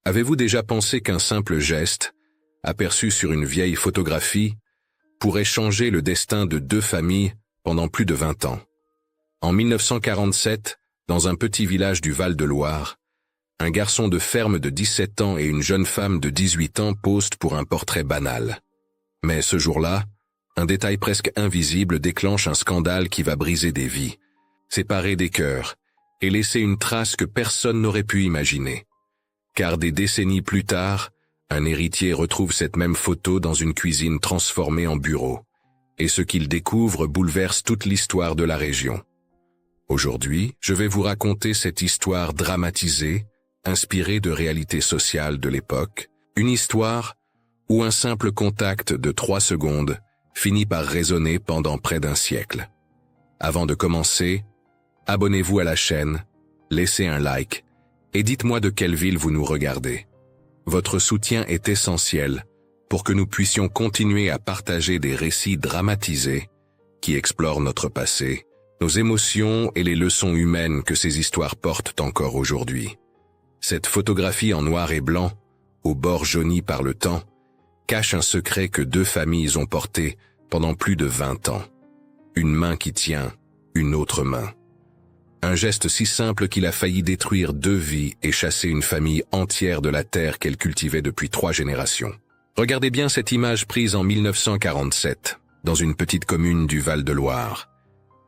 Avez-vous déjà pensé qu'un simple geste, aperçu sur une vieille photographie, pourrait changer le destin de deux familles pendant plus de 20 ans? En 1947, dans un petit village du Val-de-Loire, un garçon de ferme de 17 ans et une jeune femme de 18 ans posent pour un portrait banal. Mais ce jour-là, un détail presque invisible déclenche un scandale qui va briser des vies, séparer des cœurs et laisser une trace que personne n'aurait pu imaginer. Car des décennies plus tard, un héritier retrouve cette même photo dans une cuisine transformée en bureau, et ce qu'il découvre bouleverse toute l'histoire de la région. Aujourd'hui, je vais vous raconter cette histoire dramatisée, inspirée de réalités sociales de l'époque, une histoire où un simple contact de 3 secondes finit par résonner pendant près d'un siècle. Avant de commencer, abonnez-vous à la chaîne, laissez un like et dites-moi de quelle ville vous nous regardez. Votre soutien est essentiel pour que nous puissions continuer à partager des récits dramatisés qui explorent notre passé, nos émotions et les leçons humaines que ces histoires portent encore aujourd'hui. Cette photographie en noir et blanc, aux bords jaunis par le temps, cache un secret que deux familles ont porté pendant plus de 20 ans. Une main qui tient une autre main. Un geste si simple qu'il a failli détruire 2 vies et chasser une famille entière de la terre qu'elle cultivait depuis 3 générations. Regardez bien cette image prise en 1947, dans une petite commune du Val-de-Loire.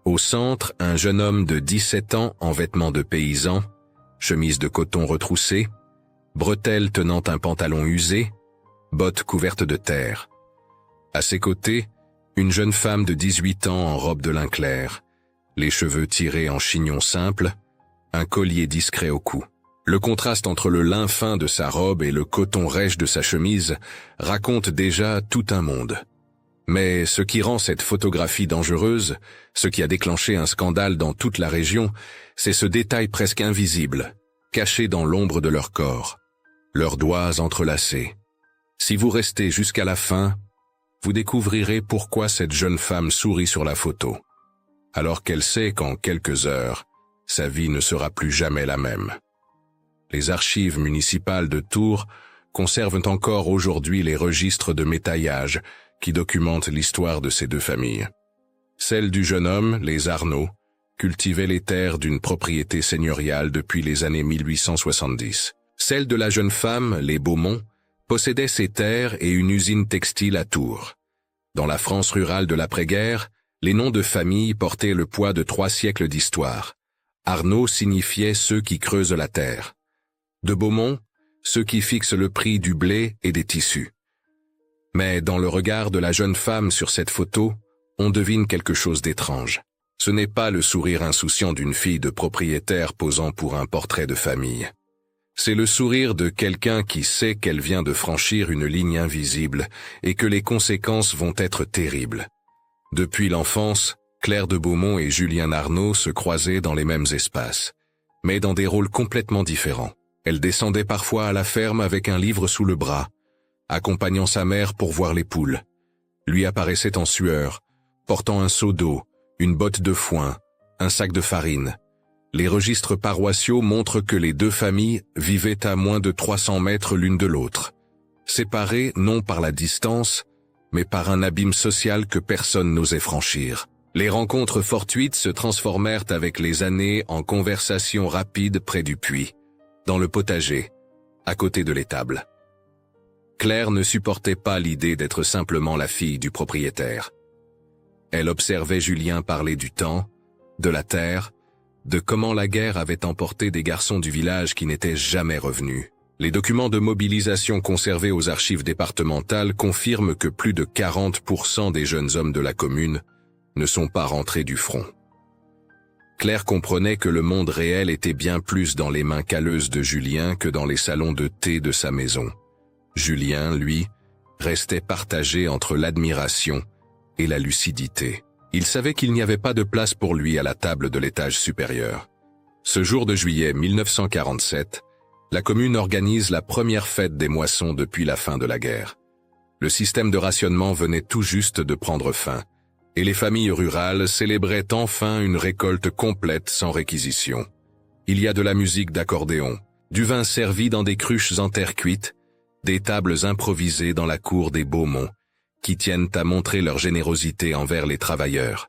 Au centre, un jeune homme de 17 ans en vêtements de paysan, chemise de coton retroussée, bretelles tenant un pantalon usé, bottes couvertes de terre. À ses côtés, une jeune femme de 18 ans en robe de lin clair, les cheveux tirés en chignon simple, un collier discret au cou. Le contraste entre le lin fin de sa robe et le coton rêche de sa chemise raconte déjà tout un monde. Mais ce qui rend cette photographie dangereuse, ce qui a déclenché un scandale dans toute la région, c'est ce détail presque invisible, caché dans l'ombre de leur corps, leurs doigts entrelacés. Si vous restez jusqu'à la fin, vous découvrirez pourquoi cette jeune femme sourit sur la photo, alors qu'elle sait qu'en quelques heures, sa vie ne sera plus jamais la même. Les archives municipales de Tours conservent encore aujourd'hui les registres de métaillage qui documentent l'histoire de ces deux familles. Celle du jeune homme, les Arnaud, cultivait les terres d'une propriété seigneuriale depuis les années 1870. Celle de la jeune femme, les Beaumont, possédait ces terres et une usine textile à Tours. Dans la France rurale de l'après-guerre, les noms de famille portaient le poids de 3 siècles d'histoire. Arnaud signifiait ceux qui creusent la terre. De Beaumont, ceux qui fixent le prix du blé et des tissus. Mais dans le regard de la jeune femme sur cette photo, on devine quelque chose d'étrange. Ce n'est pas le sourire insouciant d'une fille de propriétaire posant pour un portrait de famille. C'est le sourire de quelqu'un qui sait qu'elle vient de franchir une ligne invisible et que les conséquences vont être terribles. Depuis l'enfance, Claire de Beaumont et Julien Arnaud se croisaient dans les mêmes espaces, mais dans des rôles complètement différents. Elle descendait parfois à la ferme avec un livre sous le bras, accompagnant sa mère pour voir les poules. Lui apparaissait en sueur, portant un seau d'eau, une botte de foin, un sac de farine. Les registres paroissiaux montrent que les deux familles vivaient à moins de 300 mètres l'une de l'autre, séparées non par la distance, mais par un abîme social que personne n'osait franchir. Les rencontres fortuites se transformèrent avec les années en conversations rapides près du puits, dans le potager, à côté de l'étable. Claire ne supportait pas l'idée d'être simplement la fille du propriétaire. Elle observait Julien parler du temps, de la terre, de comment la guerre avait emporté des garçons du village qui n'étaient jamais revenus. Les documents de mobilisation conservés aux archives départementales confirment que plus de 40% des jeunes hommes de la commune ne sont pas rentrés du front. Claire comprenait que le monde réel était bien plus dans les mains calleuses de Julien que dans les salons de thé de sa maison. Julien, lui, restait partagé entre l'admiration et la lucidité. Il savait qu'il n'y avait pas de place pour lui à la table de l'étage supérieur. Ce jour de juillet 1947, la commune organise la première fête des moissons depuis la fin de la guerre. Le système de rationnement venait tout juste de prendre fin, et les familles rurales célébraient enfin une récolte complète sans réquisition. Il y a de la musique d'accordéon, du vin servi dans des cruches en terre cuite, des tables improvisées dans la cour des Beaumont, qui tiennent à montrer leur générosité envers les travailleurs.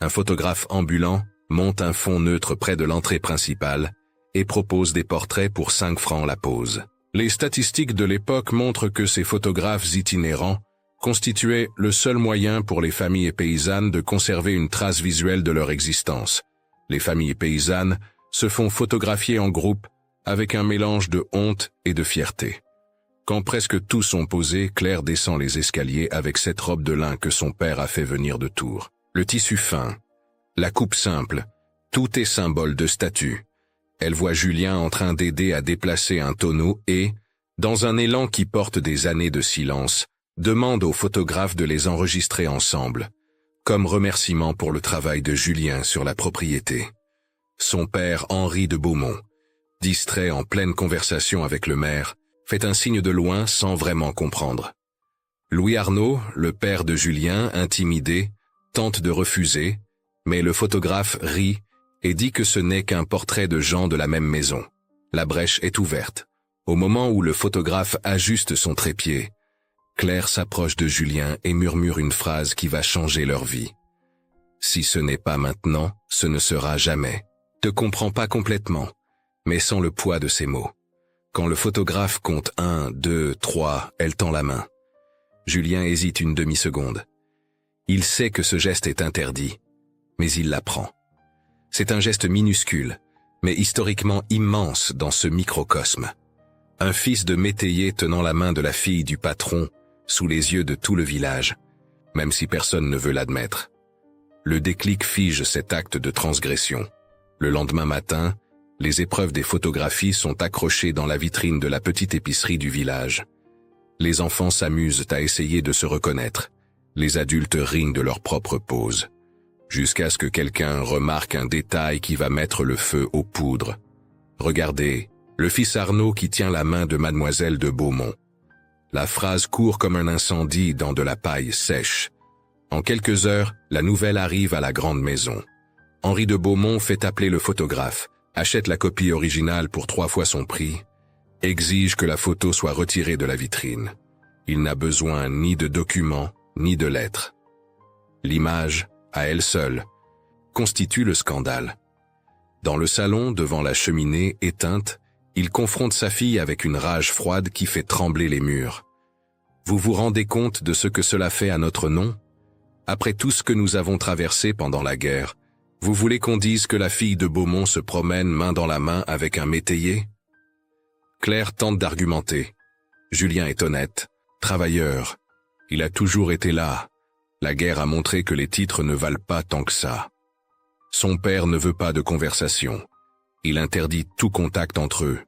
Un photographe ambulant monte un fond neutre près de l'entrée principale et propose des portraits pour 5 francs la pose. Les statistiques de l'époque montrent que ces photographes itinérants constituaient le seul moyen pour les familles paysannes de conserver une trace visuelle de leur existence. Les familles paysannes se font photographier en groupe avec un mélange de honte et de fierté. Quand presque tous sont posés, Claire descend les escaliers avec cette robe de lin que son père a fait venir de Tours. Le tissu fin, la coupe simple, tout est symbole de statut. Elle voit Julien en train d'aider à déplacer un tonneau et, dans un élan qui porte des années de silence, demande au photographe de les enregistrer ensemble, comme remerciement pour le travail de Julien sur la propriété. Son père, Henri de Beaumont, distrait en pleine conversation avec le maire, fait un signe de loin sans vraiment comprendre. Louis Arnaud, le père de Julien, intimidé, tente de refuser, mais le photographe rit et dit que ce n'est qu'un portrait de gens de la même maison. La brèche est ouverte. Au moment où le photographe ajuste son trépied, Claire s'approche de Julien et murmure une phrase qui va changer leur vie. « Si ce n'est pas maintenant, ce ne sera jamais. » Ne comprend pas complètement, mais sans le poids de ses mots. Quand le photographe compte 1, 2, 3, elle tend la main. Julien hésite une demi-seconde. Il sait que ce geste est interdit, mais il la prend. C'est un geste minuscule, mais historiquement immense dans ce microcosme. Un fils de métayer tenant la main de la fille du patron, sous les yeux de tout le village, même si personne ne veut l'admettre. Le déclic fige cet acte de transgression. Le lendemain matin, les épreuves des photographies sont accrochées dans la vitrine de la petite épicerie du village. Les enfants s'amusent à essayer de se reconnaître. Les adultes rient de leur propre pose. Jusqu'à ce que quelqu'un remarque un détail qui va mettre le feu aux poudres. Regardez, le fils Arnaud qui tient la main de mademoiselle de Beaumont. La phrase court comme un incendie dans de la paille sèche. En quelques heures, la nouvelle arrive à la grande maison. Henri de Beaumont fait appeler le photographe, achète la copie originale pour 3 fois son prix, exige que la photo soit retirée de la vitrine. Il n'a besoin ni de documents, ni de lettres. L'image, à elle seule, constitue le scandale. Dans le salon, devant la cheminée éteinte, il confronte sa fille avec une rage froide qui fait trembler les murs. « Vous vous rendez compte de ce que cela fait à notre nom? Après tout ce que nous avons traversé pendant la guerre, vous voulez qu'on dise que la fille de Beaumont se promène main dans la main avec un métayer ?» Claire tente d'argumenter. Julien est honnête, travailleur. Il a toujours été là. La guerre a montré que les titres ne valent pas tant que ça. Son père ne veut pas de conversation. Il interdit tout contact entre eux.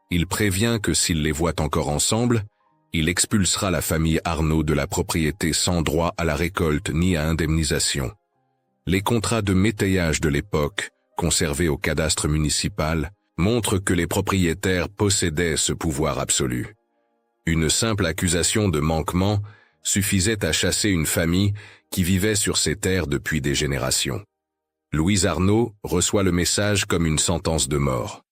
Il prévient que s'il les voit encore ensemble, il expulsera la famille Arnaud de la propriété sans droit à la récolte ni à indemnisation. Les contrats de métayage de l'époque, conservés au cadastre municipal, montrent que les propriétaires possédaient ce pouvoir absolu. Une simple accusation de manquement suffisait à chasser une famille qui vivait sur ces terres depuis des générations. Louis Arnaud reçoit le message comme une sentence de mort.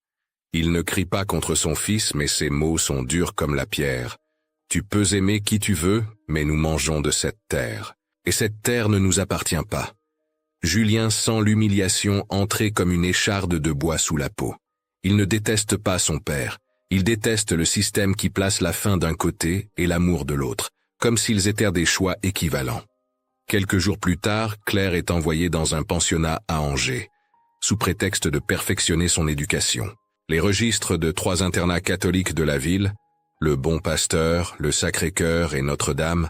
Il ne crie pas contre son fils, mais ses mots sont durs comme la pierre. « Tu peux aimer qui tu veux, mais nous mangeons de cette terre. Et cette terre ne nous appartient pas. » Julien sent l'humiliation entrer comme une écharde de bois sous la peau. Il ne déteste pas son père. Il déteste le système qui place la faim d'un côté et l'amour de l'autre, comme s'ils étaient des choix équivalents. Quelques jours plus tard, Claire est envoyée dans un pensionnat à Angers, sous prétexte de perfectionner son éducation. Les registres de 3 internats catholiques de la ville, le Bon Pasteur, le Sacré-Cœur et Notre-Dame,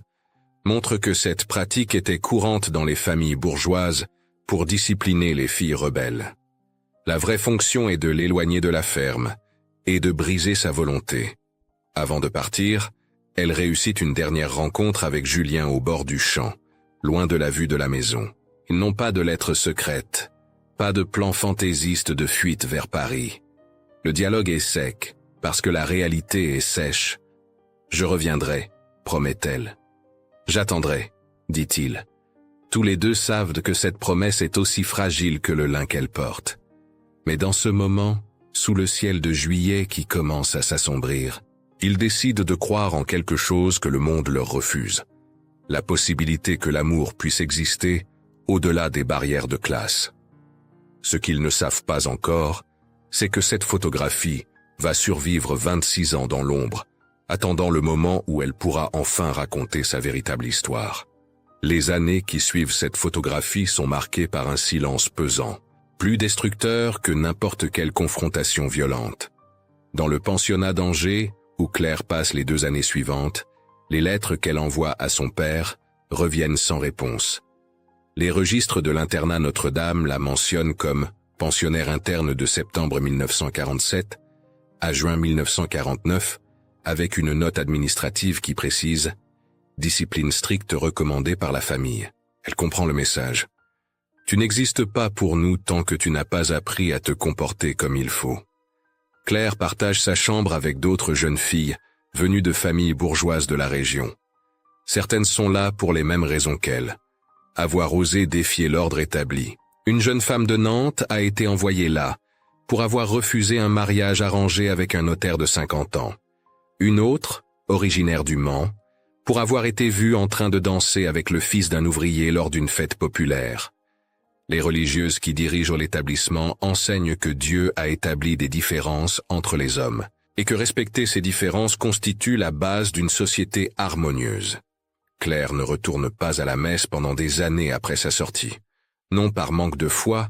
montrent que cette pratique était courante dans les familles bourgeoises pour discipliner les filles rebelles. La vraie fonction est de l'éloigner de la ferme et de briser sa volonté. Avant de partir, elle réussit une dernière rencontre avec Julien au bord du champ, loin de la vue de la maison. Ils n'ont pas de lettres secrètes, pas de plan fantaisiste de fuite vers Paris. Le dialogue est sec, parce que la réalité est sèche. « Je reviendrai », promet-elle. « J'attendrai », dit-il. Tous les deux savent que cette promesse est aussi fragile que le lin qu'elle porte. Mais dans ce moment, Sous le ciel de juillet qui commence à s'assombrir, ils décident de croire en quelque chose que le monde leur refuse. La possibilité que l'amour puisse exister au-delà des barrières de classe. Ce qu'ils ne savent pas encore, c'est que cette photographie va survivre 26 ans dans l'ombre, attendant le moment où elle pourra enfin raconter sa véritable histoire. Les années qui suivent cette photographie sont marquées par un silence pesant, plus destructeur que n'importe quelle confrontation violente. Dans le pensionnat d'Angers, où Claire passe les 2 années suivantes, les lettres qu'elle envoie à son père reviennent sans réponse. Les registres de l'internat Notre-Dame la mentionnent comme pensionnaire interne de septembre 1947 à juin 1949, avec une note administrative qui précise « Discipline stricte recommandée par la famille ». Elle comprend le message. « Tu n'existes pas pour nous tant que tu n'as pas appris à te comporter comme il faut ». Claire partage sa chambre avec d'autres jeunes filles venues de familles bourgeoises de la région. Certaines sont là pour les mêmes raisons qu'elle. Avoir osé défier l'ordre établi. Une jeune femme de Nantes a été envoyée là, pour avoir refusé un mariage arrangé avec un notaire de 50 ans. Une autre, originaire du Mans, pour avoir été vue en train de danser avec le fils d'un ouvrier lors d'une fête populaire. Les religieuses qui dirigent l'établissement enseignent que Dieu a établi des différences entre les hommes, et que respecter ces différences constitue la base d'une société harmonieuse. Claire ne retourne pas à la messe pendant des années après sa sortie, non par manque de foi,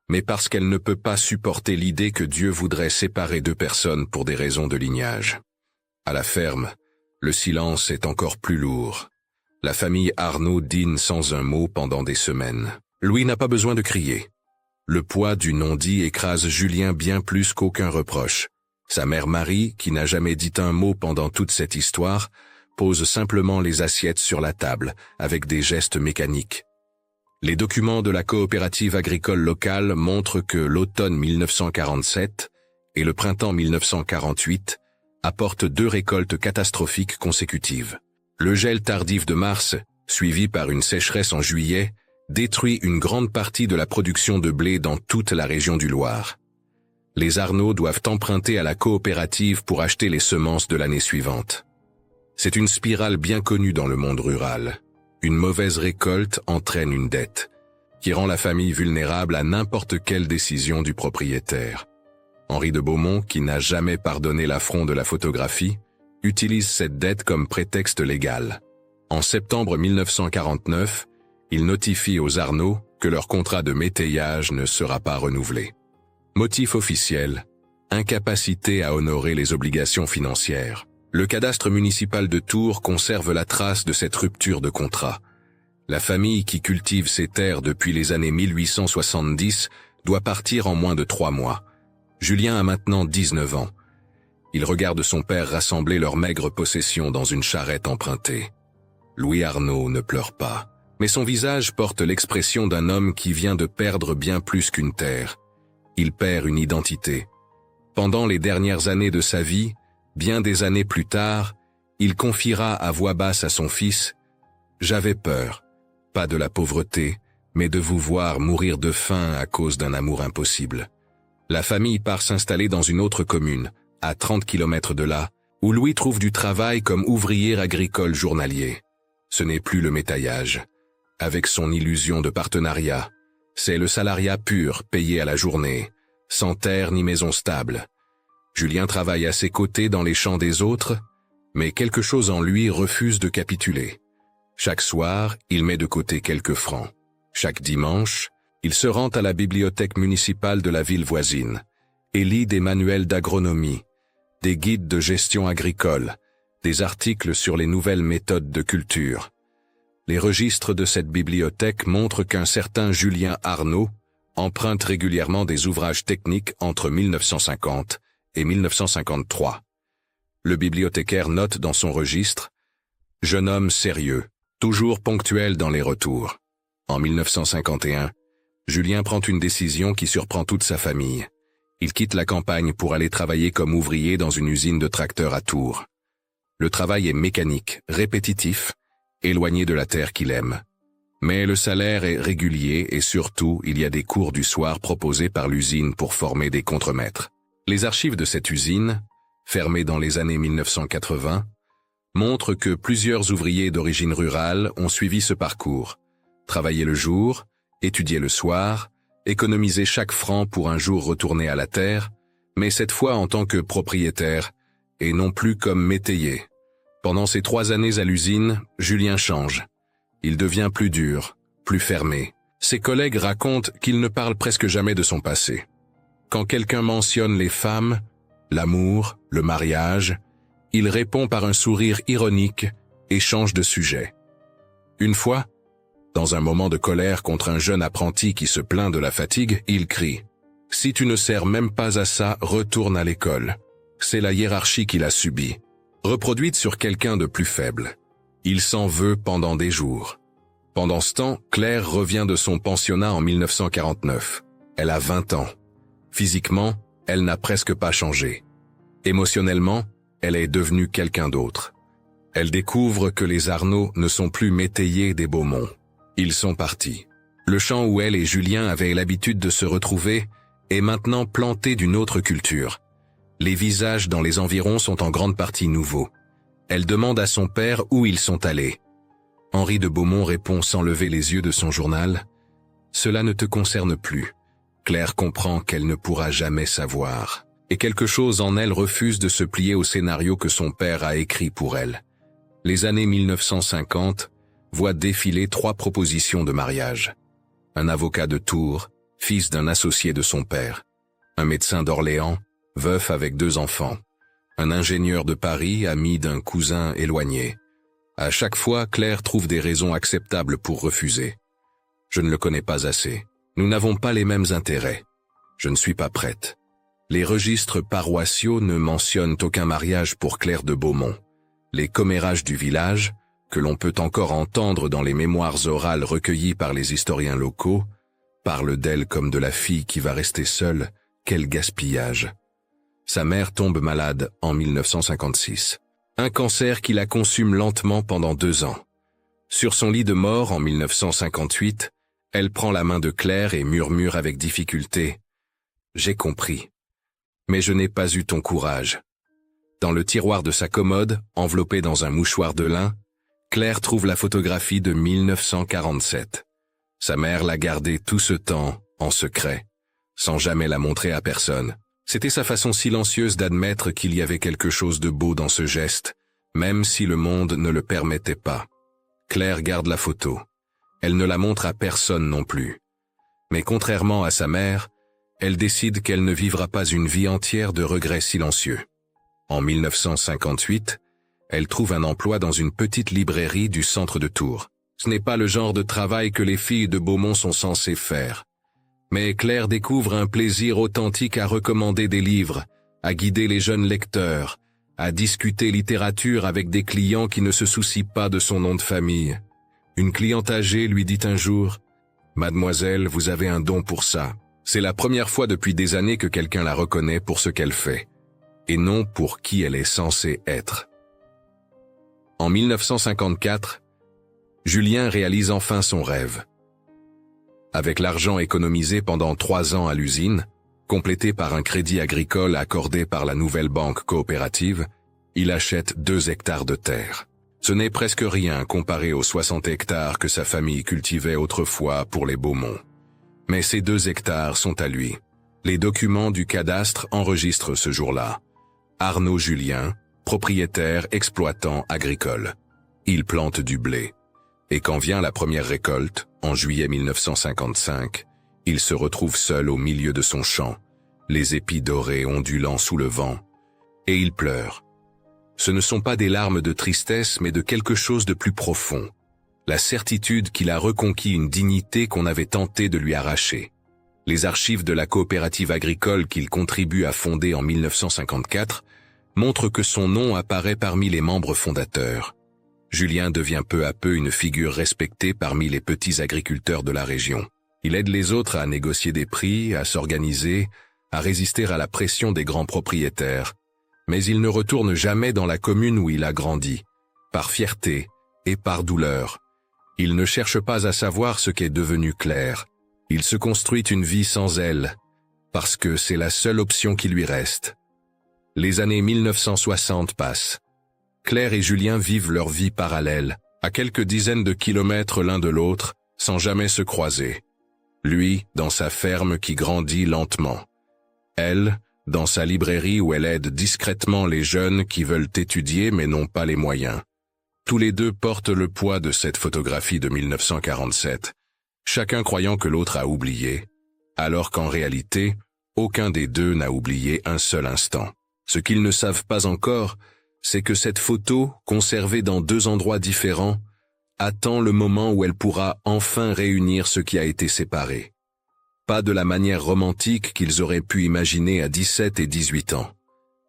mais parce qu'elle ne peut pas supporter l'idée que Dieu voudrait séparer 2 personnes pour des raisons de lignage. À la ferme, le silence est encore plus lourd. La famille Arnaud dîne sans un mot pendant des semaines. Louis n'a pas besoin de crier. Le poids du non-dit écrase Julien bien plus qu'aucun reproche. Sa mère Marie, qui n'a jamais dit un mot pendant toute cette histoire, pose simplement les assiettes sur la table, avec des gestes mécaniques. Les documents de la coopérative agricole locale montrent que l'automne 1947 et le printemps 1948 apportent 2 récoltes catastrophiques consécutives. Le gel tardif de mars, suivi par une sécheresse en juillet, détruit une grande partie de la production de blé dans toute la région du Loir. Les Arnaud doivent emprunter à la coopérative pour acheter les semences de l'année suivante. C'est une spirale bien connue dans le monde rural. Une mauvaise récolte entraîne une dette, qui rend la famille vulnérable à n'importe quelle décision du propriétaire. Henri de Beaumont, qui n'a jamais pardonné l'affront de la photographie, utilise cette dette comme prétexte légal. En septembre 1949, il notifie aux Arnaud que leur contrat de métayage ne sera pas renouvelé. Motif officiel, incapacité à honorer les obligations financières. Le cadastre municipal de Tours conserve la trace de cette rupture de contrat. La famille qui cultive ses terres depuis les années 1870 doit partir en moins de 3 mois. Julien a maintenant 19 ans. Il regarde son père rassembler leurs maigres possessions dans une charrette empruntée. Louis Arnaud ne pleure pas, mais son visage porte l'expression d'un homme qui vient de perdre bien plus qu'une terre. Il perd une identité. Pendant les dernières années de sa vie, bien des années plus tard, il confiera à voix basse à son fils « J'avais peur, pas de la pauvreté, mais de vous voir mourir de faim à cause d'un amour impossible. » La famille part s'installer dans une autre commune, à 30 km de là, où Louis trouve du travail comme ouvrier agricole journalier. Ce n'est plus le métayage. Avec son illusion de partenariat, c'est le salariat pur payé à la journée, sans terre ni maison stable. Julien travaille à ses côtés dans les champs des autres, mais quelque chose en lui refuse de capituler. Chaque soir, il met de côté quelques francs. Chaque dimanche, il se rend à la bibliothèque municipale de la ville voisine et lit des manuels d'agronomie, des guides de gestion agricole, des articles sur les nouvelles méthodes de culture. Les registres de cette bibliothèque montrent qu'un certain Julien Arnaud emprunte régulièrement des ouvrages techniques entre 1950 et 1953. Le bibliothécaire note dans son registre « Jeune homme sérieux, toujours ponctuel dans les retours ». En 1951, Julien prend une décision qui surprend toute sa famille. Il quitte la campagne pour aller travailler comme ouvrier dans une usine de tracteurs à Tours. Le travail est mécanique, répétitif, éloigné de la terre qu'il aime. Mais le salaire est régulier et surtout, il y a des cours du soir proposés par l'usine pour former des contremaîtres. Les archives de cette usine, fermée dans les années 1980, montrent que plusieurs ouvriers d'origine rurale ont suivi ce parcours, travaillé le jour, étudié le soir, économisé chaque franc pour un jour retourner à la terre, mais cette fois en tant que propriétaire, et non plus comme métayer. Pendant ces 3 années à l'usine, Julien change. Il devient plus dur, plus fermé. Ses collègues racontent qu'il ne parle presque jamais de son passé. Quand quelqu'un mentionne les femmes, l'amour, le mariage, il répond par un sourire ironique et change de sujet. Une fois, dans un moment de colère contre un jeune apprenti qui se plaint de la fatigue, il crie « Si tu ne sers même pas à ça, retourne à l'école ». C'est la hiérarchie qu'il a subie, reproduite sur quelqu'un de plus faible. Il s'en veut pendant des jours. Pendant ce temps, Claire revient de son pensionnat en 1949. Elle a 20 ans. Physiquement, elle n'a presque pas changé. Émotionnellement, elle est devenue quelqu'un d'autre. Elle découvre que les Arnaud ne sont plus métayers des Beaumont. Ils sont partis. Le champ où elle et Julien avaient l'habitude de se retrouver est maintenant planté d'une autre culture. Les visages dans les environs sont en grande partie nouveaux. Elle demande à son père où ils sont allés. Henri de Beaumont répond sans lever les yeux de son journal « Cela ne te concerne plus ». Claire comprend qu'elle ne pourra jamais savoir. Et quelque chose en elle refuse de se plier au scénario que son père a écrit pour elle. Les années 1950 voient défiler 3 propositions de mariage. Un avocat de Tours, fils d'un associé de son père. Un médecin d'Orléans, veuf avec 2 enfants. Un ingénieur de Paris, ami d'un cousin éloigné. À chaque fois, Claire trouve des raisons acceptables pour refuser. Je ne le connais pas assez. Nous n'avons pas les mêmes intérêts. Je ne suis pas prête. Les registres paroissiaux ne mentionnent aucun mariage pour Claire de Beaumont. Les commérages du village, que l'on peut encore entendre dans les mémoires orales recueillies par les historiens locaux, parlent d'elle comme de la fille qui va rester seule. Quel gaspillage. Sa mère tombe malade en 1956. Un cancer qui la consume lentement pendant 2 ans. Sur son lit de mort en 1958, elle prend la main de Claire et murmure avec difficulté « J'ai compris. Mais je n'ai pas eu ton courage. » Dans le tiroir de sa commode, enveloppée dans un mouchoir de lin, Claire trouve la photographie de 1947. Sa mère l'a gardée tout ce temps, en secret, sans jamais la montrer à personne. C'était sa façon silencieuse d'admettre qu'il y avait quelque chose de beau dans ce geste, même si le monde ne le permettait pas. Claire garde la photo. Elle ne la montre à personne non plus. Mais contrairement à sa mère, elle décide qu'elle ne vivra pas une vie entière de regrets silencieux. En 1958, elle trouve un emploi dans une petite librairie du centre de Tours. Ce n'est pas le genre de travail que les filles de Beaumont sont censées faire. Mais Claire découvre un plaisir authentique à recommander des livres, à guider les jeunes lecteurs, à discuter littérature avec des clients qui ne se soucient pas de son nom de famille. Une cliente âgée lui dit un jour « Mademoiselle, vous avez un don pour ça. » C'est la première fois depuis des années que quelqu'un la reconnaît pour ce qu'elle fait, et non pour qui elle est censée être. En 1954, Julien réalise enfin son rêve. Avec l'argent économisé pendant 3 ans à l'usine, complété par un crédit agricole accordé par la nouvelle banque coopérative, il achète 2 hectares de terre. Ce n'est presque rien comparé aux 60 hectares que sa famille cultivait autrefois pour les Beaumont. Mais ces 2 hectares sont à lui. Les documents du cadastre enregistrent ce jour-là. Arnaud Julien, propriétaire exploitant agricole. Il plante du blé. Et quand vient la première récolte, en juillet 1955, il se retrouve seul au milieu de son champ, les épis dorés ondulant sous le vent, et il pleure. Ce ne sont pas des larmes de tristesse, mais de quelque chose de plus profond. La certitude qu'il a reconquis une dignité qu'on avait tenté de lui arracher. Les archives de la coopérative agricole qu'il contribue à fonder en 1954 montrent que son nom apparaît parmi les membres fondateurs. Julien devient peu à peu une figure respectée parmi les petits agriculteurs de la région. Il aide les autres à négocier des prix, à s'organiser, à résister à la pression des grands propriétaires. Mais il ne retourne jamais dans la commune où il a grandi, par fierté et par douleur. Il ne cherche pas à savoir ce qu'est devenu Claire. Il se construit une vie sans elle, parce que c'est la seule option qui lui reste. Les années 1960 passent. Claire et Julien vivent leur vie parallèle, à quelques dizaines de kilomètres l'un de l'autre, sans jamais se croiser. Lui, dans sa ferme qui grandit lentement. Elle, dans sa librairie où elle aide discrètement les jeunes qui veulent étudier mais n'ont pas les moyens. Tous les deux portent le poids de cette photographie de 1947, chacun croyant que l'autre a oublié, alors qu'en réalité, aucun des deux n'a oublié un seul instant. Ce qu'ils ne savent pas encore, c'est que cette photo, conservée dans deux endroits différents, attend le moment où elle pourra enfin réunir ce qui a été séparé. Pas de la manière romantique qu'ils auraient pu imaginer à 17 et 18 ans,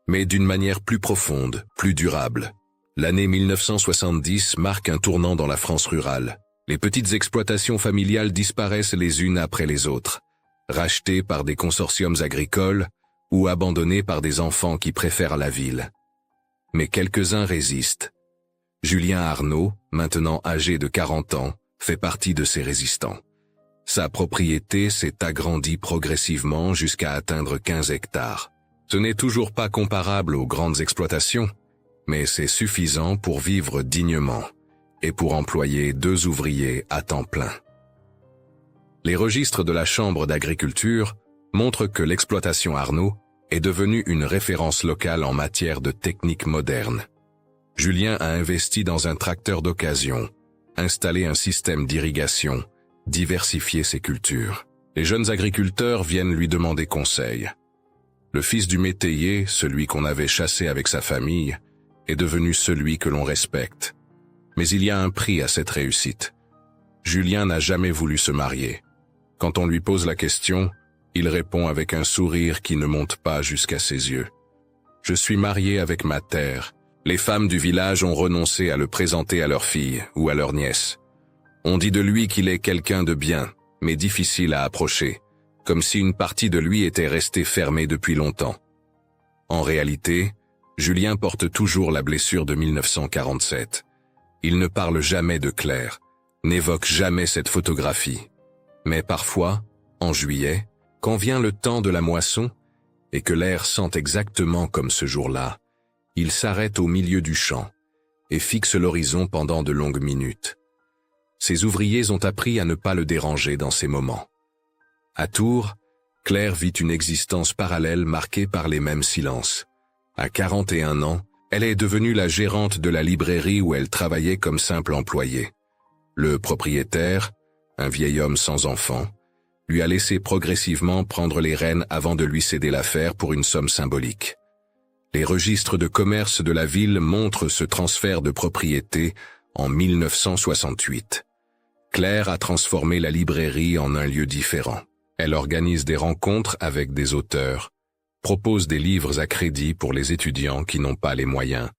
mais d'une manière plus profonde, plus durable. L'année 1970 marque un tournant dans la France rurale. Les petites exploitations familiales disparaissent les unes après les autres, rachetées par des consortiums agricoles ou abandonnées par des enfants qui préfèrent la ville. Mais quelques-uns résistent. Julien Arnaud, maintenant âgé de 40 ans, fait partie de ces résistants. Sa propriété s'est agrandie progressivement jusqu'à atteindre 15 hectares. Ce n'est toujours pas comparable aux grandes exploitations, mais c'est suffisant pour vivre dignement et pour employer 2 ouvriers à temps plein. Les registres de la Chambre d'agriculture montrent que l'exploitation Arnaud est devenue une référence locale en matière de techniques modernes. Julien a investi dans un tracteur d'occasion, installé un système d'irrigation, diversifié ses cultures. Les jeunes agriculteurs viennent lui demander conseil. Le fils du métayer, celui qu'on avait chassé avec sa famille, est devenu celui que l'on respecte. Mais il y a un prix à cette réussite. Julien n'a jamais voulu se marier. Quand on lui pose la question, il répond avec un sourire qui ne monte pas jusqu'à ses yeux. « Je suis marié avec ma terre. Les femmes du village ont renoncé à le présenter à leur fille ou à leur nièce. On dit de lui qu'il est quelqu'un de bien, mais difficile à approcher, comme si une partie de lui était restée fermée depuis longtemps. En réalité, Julien porte toujours la blessure de 1947. Il ne parle jamais de Claire, n'évoque jamais cette photographie. Mais parfois, en juillet, quand vient le temps de la moisson, et que l'air sent exactement comme ce jour-là, il s'arrête au milieu du champ et fixe l'horizon pendant de longues minutes. Ses ouvriers ont appris à ne pas le déranger dans ces moments. À Tours, Claire vit une existence parallèle marquée par les mêmes silences. À 41 ans, elle est devenue la gérante de la librairie où elle travaillait comme simple employée. Le propriétaire, un vieil homme sans enfant, lui a laissé progressivement prendre les rênes avant de lui céder l'affaire pour une somme symbolique. Les registres de commerce de la ville montrent ce transfert de propriété en 1968. Claire a transformé la librairie en un lieu différent. Elle organise des rencontres avec des auteurs, propose des livres à crédit pour les étudiants qui n'ont pas les moyens,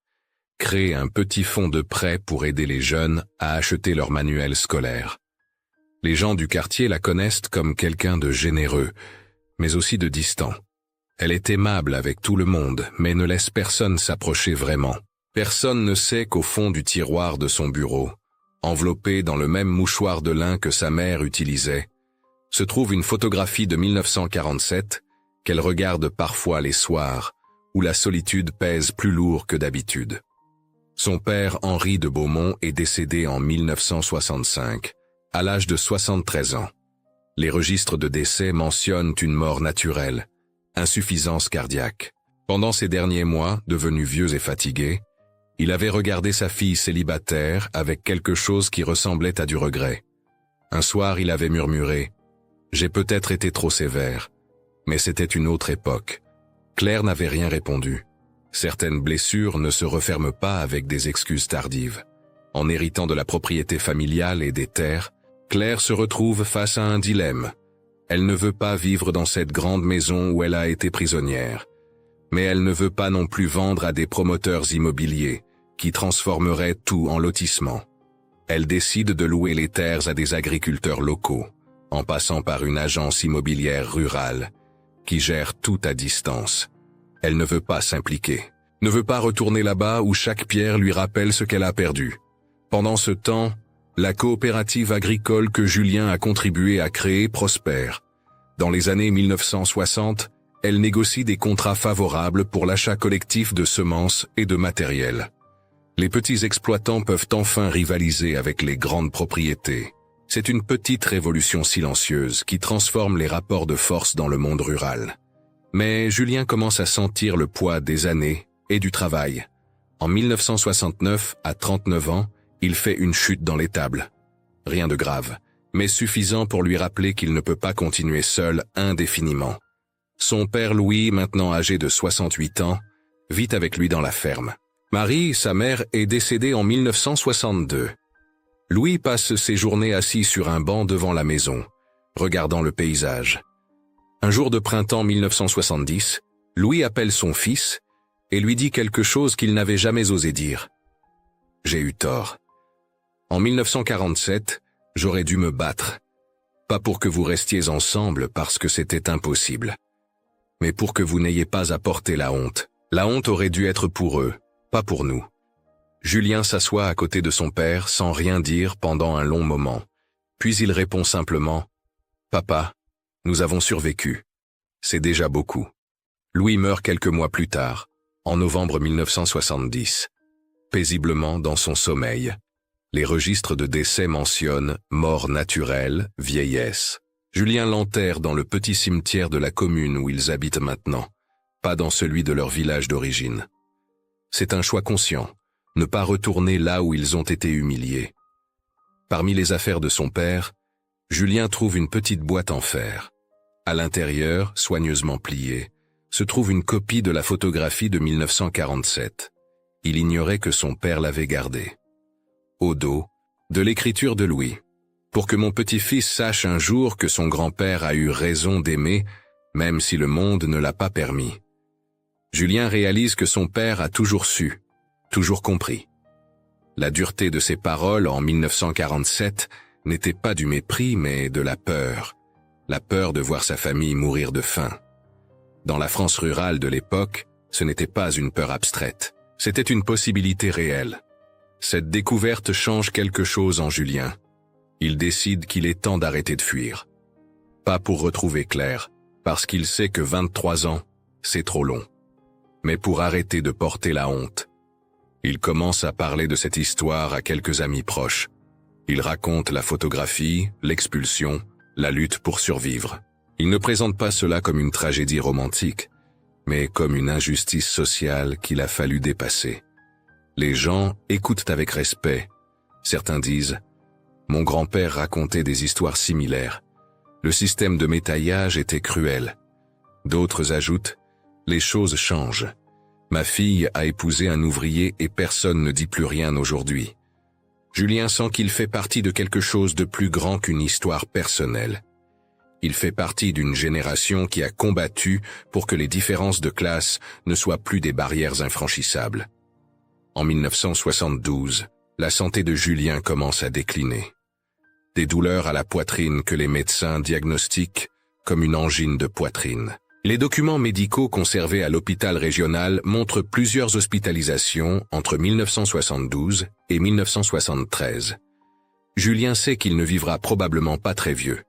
crée un petit fonds de prêt pour aider les jeunes à acheter leurs manuels scolaires. Les gens du quartier la connaissent comme quelqu'un de généreux, mais aussi de distant. Elle est aimable avec tout le monde, mais ne laisse personne s'approcher vraiment. Personne ne sait qu'au fond du tiroir de son bureau, enveloppé dans le même mouchoir de lin que sa mère utilisait, se trouve une photographie de 1947 qu'elle regarde parfois les soirs, où la solitude pèse plus lourd que d'habitude. Son père Henri de Beaumont est décédé en 1965, à l'âge de 73 ans. Les registres de décès mentionnent une mort naturelle, insuffisance cardiaque. Pendant ces derniers mois, devenu vieux et fatigué, il avait regardé sa fille célibataire avec quelque chose qui ressemblait à du regret. Un soir, il avait murmuré « J'ai peut-être été trop sévère », mais c'était une autre époque. Claire n'avait rien répondu. Certaines blessures ne se referment pas avec des excuses tardives. En héritant de la propriété familiale et des terres, Claire se retrouve face à un dilemme. Elle ne veut pas vivre dans cette grande maison où elle a été prisonnière. Mais elle ne veut pas non plus vendre à des promoteurs immobiliers qui transformeraient tout en lotissement. Elle décide de louer les terres à des agriculteurs locaux, en passant par une agence immobilière rurale qui gère tout à distance. Elle ne veut pas s'impliquer, ne veut pas retourner là-bas où chaque pierre lui rappelle ce qu'elle a perdu. Pendant ce temps, la coopérative agricole que Julien a contribué à créer prospère. Dans les années 1960, elle négocie des contrats favorables pour l'achat collectif de semences et de matériel. Les petits exploitants peuvent enfin rivaliser avec les grandes propriétés. C'est une petite révolution silencieuse qui transforme les rapports de force dans le monde rural. Mais Julien commence à sentir le poids des années et du travail. En 1969, à 39 ans, il fait une chute dans l'étable. Rien de grave, mais suffisant pour lui rappeler qu'il ne peut pas continuer seul indéfiniment. Son père Louis, maintenant âgé de 68 ans, vit avec lui dans la ferme. Marie, sa mère, est décédée en 1962. Louis passe ses journées assis sur un banc devant la maison, regardant le paysage. Un jour de printemps 1970, Louis appelle son fils et lui dit quelque chose qu'il n'avait jamais osé dire. « J'ai eu tort. En 1947, j'aurais dû me battre. Pas pour que vous restiez ensemble parce que c'était impossible, mais pour que vous n'ayez pas à porter la honte. La honte aurait dû être pour eux, pas pour nous. » Julien s'assoit à côté de son père sans rien dire pendant un long moment. Puis il répond simplement « Papa, nous avons survécu. C'est déjà beaucoup. » Louis meurt quelques mois plus tard, en novembre 1970. Paisiblement dans son sommeil, les registres de décès mentionnent mort naturelle, vieillesse. Julien l'enterre dans le petit cimetière de la commune où ils habitent maintenant, pas dans celui de leur village d'origine. C'est un choix conscient, ne pas retourner là où ils ont été humiliés. Parmi les affaires de son père, Julien trouve une petite boîte en fer. À l'intérieur, soigneusement pliée, se trouve une copie de la photographie de 1947. Il ignorait que son père l'avait gardée. Au dos, de l'écriture de Louis. Pour que mon petit-fils sache un jour que son grand-père a eu raison d'aimer, même si le monde ne l'a pas permis. Julien réalise que son père a toujours su, toujours compris. La dureté de ses paroles en 1947 n'était pas du mépris mais de la peur de voir sa famille mourir de faim. Dans la France rurale de l'époque, ce n'était pas une peur abstraite, c'était une possibilité réelle. Cette découverte change quelque chose en Julien. Il décide qu'il est temps d'arrêter de fuir. Pas pour retrouver Claire, parce qu'il sait que 23 ans, c'est trop long. Mais pour arrêter de porter la honte. Il commence à parler de cette histoire à quelques amis proches. Il raconte la photographie, l'expulsion, la lutte pour survivre. Il ne présente pas cela comme une tragédie romantique, mais comme une injustice sociale qu'il a fallu dépasser. Les gens écoutent avec respect. Certains disent « Mon grand-père racontait des histoires similaires. Le système de métaillage était cruel. » D'autres ajoutent « Les choses changent. Ma fille a épousé un ouvrier et personne ne dit plus rien aujourd'hui. » Julien sent qu'il fait partie de quelque chose de plus grand qu'une histoire personnelle. Il fait partie d'une génération qui a combattu pour que les différences de classe ne soient plus des barrières infranchissables. En 1972, la santé de Julien commence à décliner. Des douleurs à la poitrine que les médecins diagnostiquent comme une angine de poitrine. Les documents médicaux conservés à l'hôpital régional montrent plusieurs hospitalisations entre 1972 et 1973. Julien sait qu'il ne vivra probablement pas très vieux.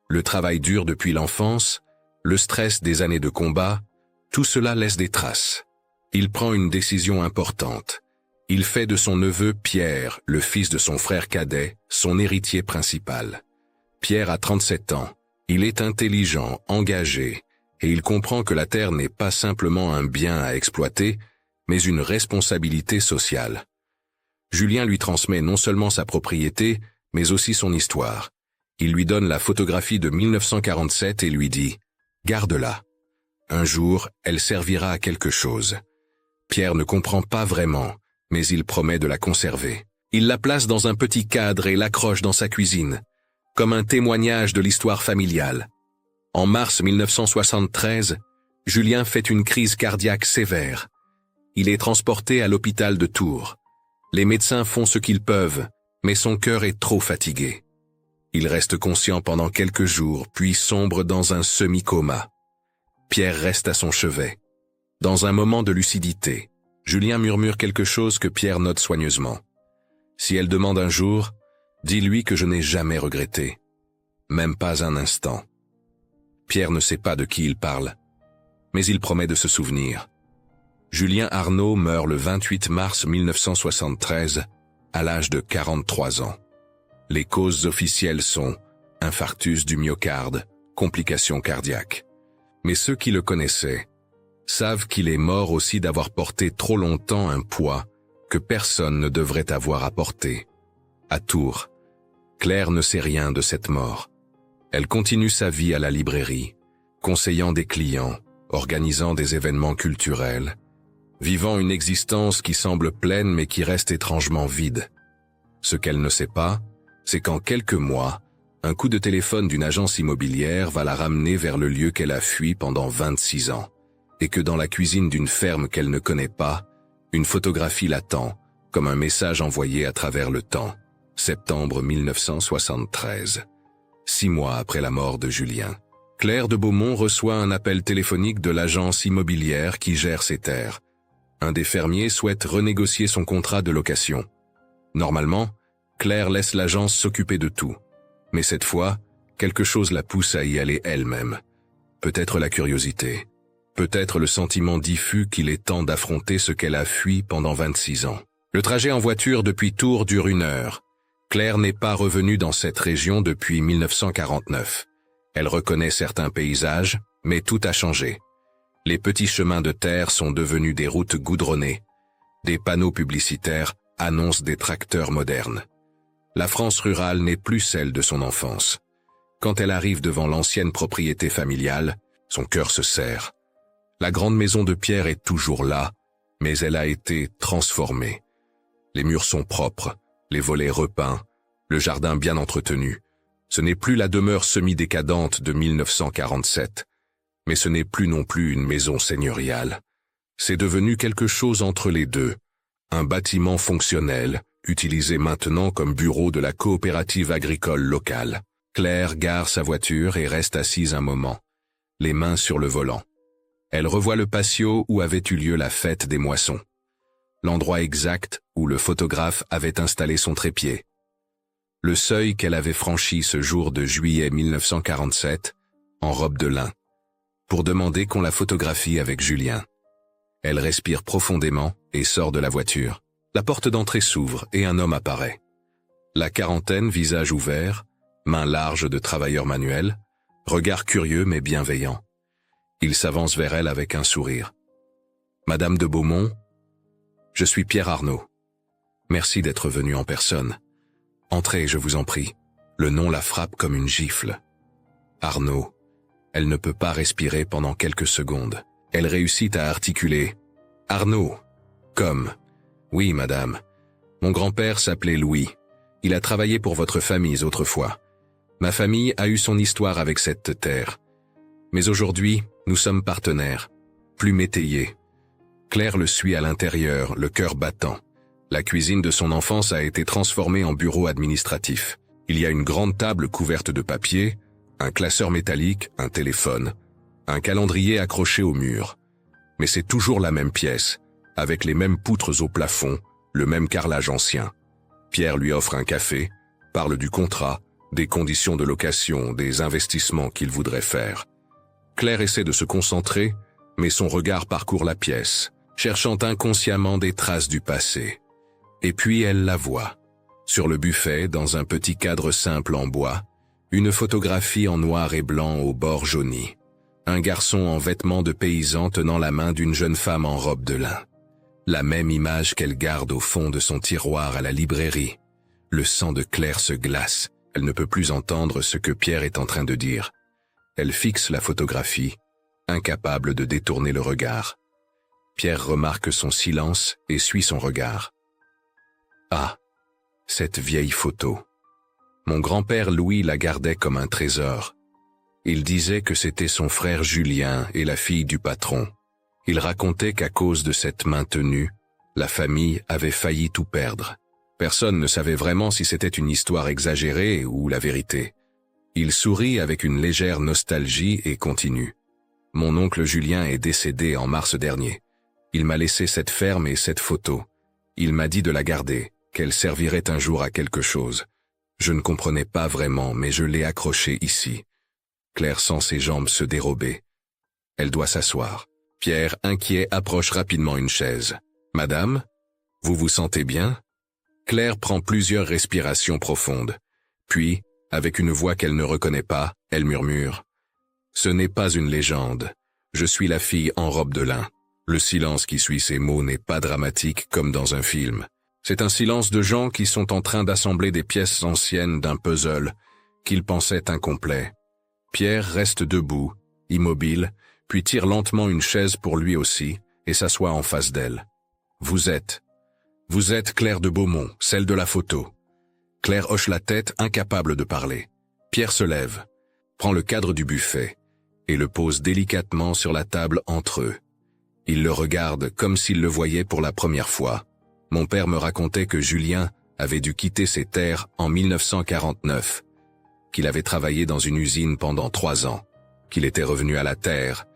Le travail dur depuis l'enfance, le stress des années de combat, tout cela laisse des traces. Il prend une décision importante. Il fait de son neveu Pierre, le fils de son frère cadet, son héritier principal. Pierre a 37 ans. Il est intelligent, engagé, et il comprend que la terre n'est pas simplement un bien à exploiter, mais une responsabilité sociale. Julien lui transmet non seulement sa propriété, mais aussi son histoire. Il lui donne la photographie de 1947 et lui dit « Garde-la. Un jour, elle servira à quelque chose. » Pierre ne comprend pas vraiment, mais il promet de la conserver. Il la place dans un petit cadre et l'accroche dans sa cuisine, comme un témoignage de l'histoire familiale. En mars 1973, Julien fait une crise cardiaque sévère. Il est transporté à l'hôpital de Tours. Les médecins font ce qu'ils peuvent, mais son cœur est trop fatigué. Il reste conscient pendant quelques jours, puis sombre dans un semi-coma. Pierre reste à son chevet. Dans un moment de lucidité, Julien murmure quelque chose que Pierre note soigneusement. « Si elle demande un jour, dis-lui que je n'ai jamais regretté. Même pas un instant. » Pierre ne sait pas de qui il parle, mais il promet de se souvenir. Julien Arnaud meurt le 28 mars 1973, à l'âge de 43 ans. Les causes officielles sont infarctus du myocarde, complications cardiaques. Mais ceux qui le connaissaient savent qu'il est mort aussi d'avoir porté trop longtemps un poids que personne ne devrait avoir à porter. À Tours, Claire ne sait rien de cette mort. Elle continue sa vie à la librairie, conseillant des clients, organisant des événements culturels, vivant une existence qui semble pleine mais qui reste étrangement vide. Ce qu'elle ne sait pas, c'est qu'en quelques mois, un coup de téléphone d'une agence immobilière va la ramener vers le lieu qu'elle a fui pendant 26 ans, et que dans la cuisine d'une ferme qu'elle ne connaît pas, une photographie l'attend, comme un message envoyé à travers le temps. Septembre 1973. 6 mois après la mort de Julien, Claire de Beaumont reçoit un appel téléphonique de l'agence immobilière qui gère ses terres. Un des fermiers souhaite renégocier son contrat de location. Normalement, Claire laisse l'agence s'occuper de tout. Mais cette fois, quelque chose la pousse à y aller elle-même. Peut-être la curiosité. Peut-être le sentiment diffus qu'il est temps d'affronter ce qu'elle a fui pendant 26 ans. Le trajet en voiture depuis Tours dure 1 heure. Claire n'est pas revenue dans cette région depuis 1949. Elle reconnaît certains paysages, mais tout a changé. Les petits chemins de terre sont devenus des routes goudronnées. Des panneaux publicitaires annoncent des tracteurs modernes. La France rurale n'est plus celle de son enfance. Quand elle arrive devant l'ancienne propriété familiale, son cœur se serre. La grande maison de pierre est toujours là, mais elle a été transformée. Les murs sont propres, les volets repeints, le jardin bien entretenu. Ce n'est plus la demeure semi-décadente de 1947. Mais ce n'est plus non plus une maison seigneuriale. C'est devenu quelque chose entre les deux. Un bâtiment fonctionnel, utilisé maintenant comme bureau de la coopérative agricole locale. Claire gare sa voiture et reste assise un moment, les mains sur le volant. Elle revoit le patio où avait eu lieu la fête des moissons. L'endroit exact où le photographe avait installé son trépied. Le seuil qu'elle avait franchi ce jour de juillet 1947, en robe de lin, pour demander qu'on la photographie avec Julien. Elle respire profondément et sort de la voiture. La porte d'entrée s'ouvre et un homme apparaît. La quarantaine, visage ouvert, mains larges de travailleur manuel, regard curieux mais bienveillant. Il s'avance vers elle avec un sourire. « Madame de Beaumont, je suis Pierre Arnaud. Merci d'être venue en personne. Entrez, je vous en prie. » Le nom la frappe comme une gifle. Arnaud. Elle ne peut pas respirer pendant quelques secondes. Elle réussit à articuler « Arnaud !» comme « Oui, madame. Mon grand-père s'appelait Louis. Il a travaillé pour votre famille autrefois. Ma famille a eu son histoire avec cette terre. Mais aujourd'hui, nous sommes partenaires, plus métayers. » Claire le suit à l'intérieur, le cœur battant. La cuisine de son enfance a été transformée en bureau administratif. Il y a une grande table couverte de papier, un classeur métallique, un téléphone, un calendrier accroché au mur. Mais c'est toujours la même pièce, avec les mêmes poutres au plafond, le même carrelage ancien. Pierre lui offre un café, parle du contrat, des conditions de location, des investissements qu'il voudrait faire. Claire essaie de se concentrer, mais son regard parcourt la pièce, cherchant inconsciemment des traces du passé. Et puis elle la voit. Sur le buffet, dans un petit cadre simple en bois, une photographie en noir et blanc au bord jauni. Un garçon en vêtements de paysan tenant la main d'une jeune femme en robe de lin. La même image qu'elle garde au fond de son tiroir à la librairie. Le sang de Claire se glace. Elle ne peut plus entendre ce que Pierre est en train de dire. Elle fixe la photographie, incapable de détourner le regard. Pierre remarque son silence et suit son regard. Ah, cette vieille photo. Mon grand-père Louis la gardait comme un trésor. Il disait que c'était son frère Julien et la fille du patron. Il racontait qu'à cause de cette main tenue, la famille avait failli tout perdre. Personne ne savait vraiment si c'était une histoire exagérée ou la vérité. Il sourit avec une légère nostalgie et continue. Mon oncle Julien est décédé en mars dernier. Il m'a laissé cette ferme et cette photo. Il m'a dit de la garder, qu'elle servirait un jour à quelque chose. Je ne comprenais pas vraiment, mais je l'ai accrochée ici. Claire sent ses jambes se dérober. Elle doit s'asseoir. Pierre, inquiet, approche rapidement une chaise. « Madame, vous vous sentez bien ?» Claire prend plusieurs respirations profondes. Puis, avec une voix qu'elle ne reconnaît pas, elle murmure. « Ce n'est pas une légende. Je suis la fille en robe de lin. » Le silence qui suit ces mots n'est pas dramatique comme dans un film. C'est un silence de gens qui sont en train d'assembler des pièces anciennes d'un puzzle qu'ils pensaient incomplet. Pierre reste debout, immobile, puis tire lentement une chaise pour lui aussi et s'assoit en face d'elle. « Vous êtes Claire de Beaumont, celle de la photo. » Claire hoche la tête, incapable de parler. Pierre se lève, prend le cadre du buffet et le pose délicatement sur la table entre eux. Il le regarde comme s'il le voyait pour la première fois. Mon père me racontait que Julien avait dû quitter ses terres en 1949, qu'il avait travaillé dans une usine pendant 3 ans, qu'il était revenu à la terre,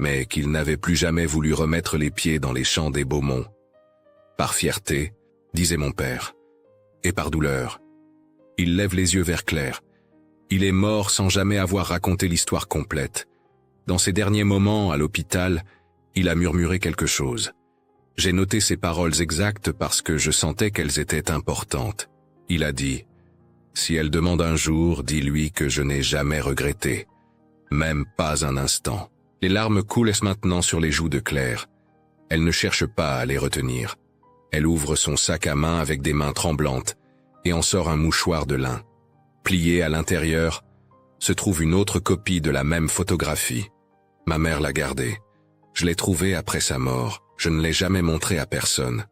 mais qu'il n'avait plus jamais voulu remettre les pieds dans les champs des Beaumont. Par fierté, disait mon père, et par douleur. Il lève les yeux vers Claire. Il est mort sans jamais avoir raconté l'histoire complète. Dans ses derniers moments à l'hôpital, il a murmuré quelque chose. J'ai noté ses paroles exactes parce que je sentais qu'elles étaient importantes. Il a dit « Si elle demande un jour, dis-lui que je n'ai jamais regretté. Même pas un instant. » Les larmes coulent maintenant sur les joues de Claire. Elle ne cherche pas à les retenir. Elle ouvre son sac à main avec des mains tremblantes et en sort un mouchoir de lin. Plié à l'intérieur, se trouve une autre copie de la même photographie. Ma mère l'a gardée. Je l'ai trouvée après sa mort. Je ne l'ai jamais montrée à personne.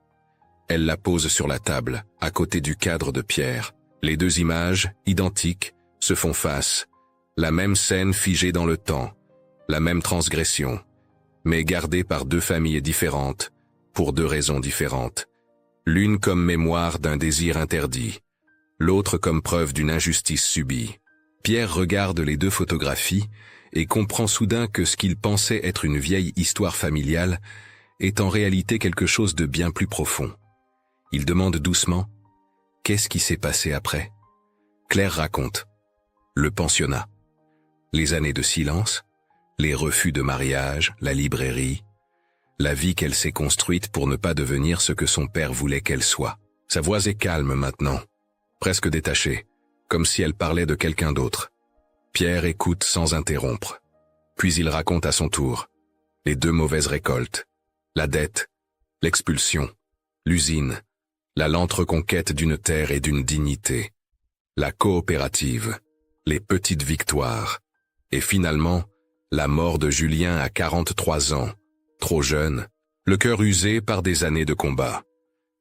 Elle la pose sur la table, à côté du cadre de Pierre. Les 2 images, identiques, se font face. La même scène figée dans le temps. La même transgression, mais gardée par 2 familles différentes, pour 2 raisons différentes. L'une comme mémoire d'un désir interdit, l'autre comme preuve d'une injustice subie. Pierre regarde les 2 photographies et comprend soudain que ce qu'il pensait être une vieille histoire familiale est en réalité quelque chose de bien plus profond. Il demande doucement « Qu'est-ce qui s'est passé après ?» Claire raconte. Le pensionnat. Les années de silence, les refus de mariage, la librairie, la vie qu'elle s'est construite pour ne pas devenir ce que son père voulait qu'elle soit. Sa voix est calme maintenant, presque détachée, comme si elle parlait de quelqu'un d'autre. Pierre écoute sans interrompre. Puis il raconte à son tour les 2 mauvaises récoltes, la dette, l'expulsion, l'usine, la lente reconquête d'une terre et d'une dignité, la coopérative, les petites victoires, et finalement, la mort de Julien à 43 ans, trop jeune, le cœur usé par des années de combat.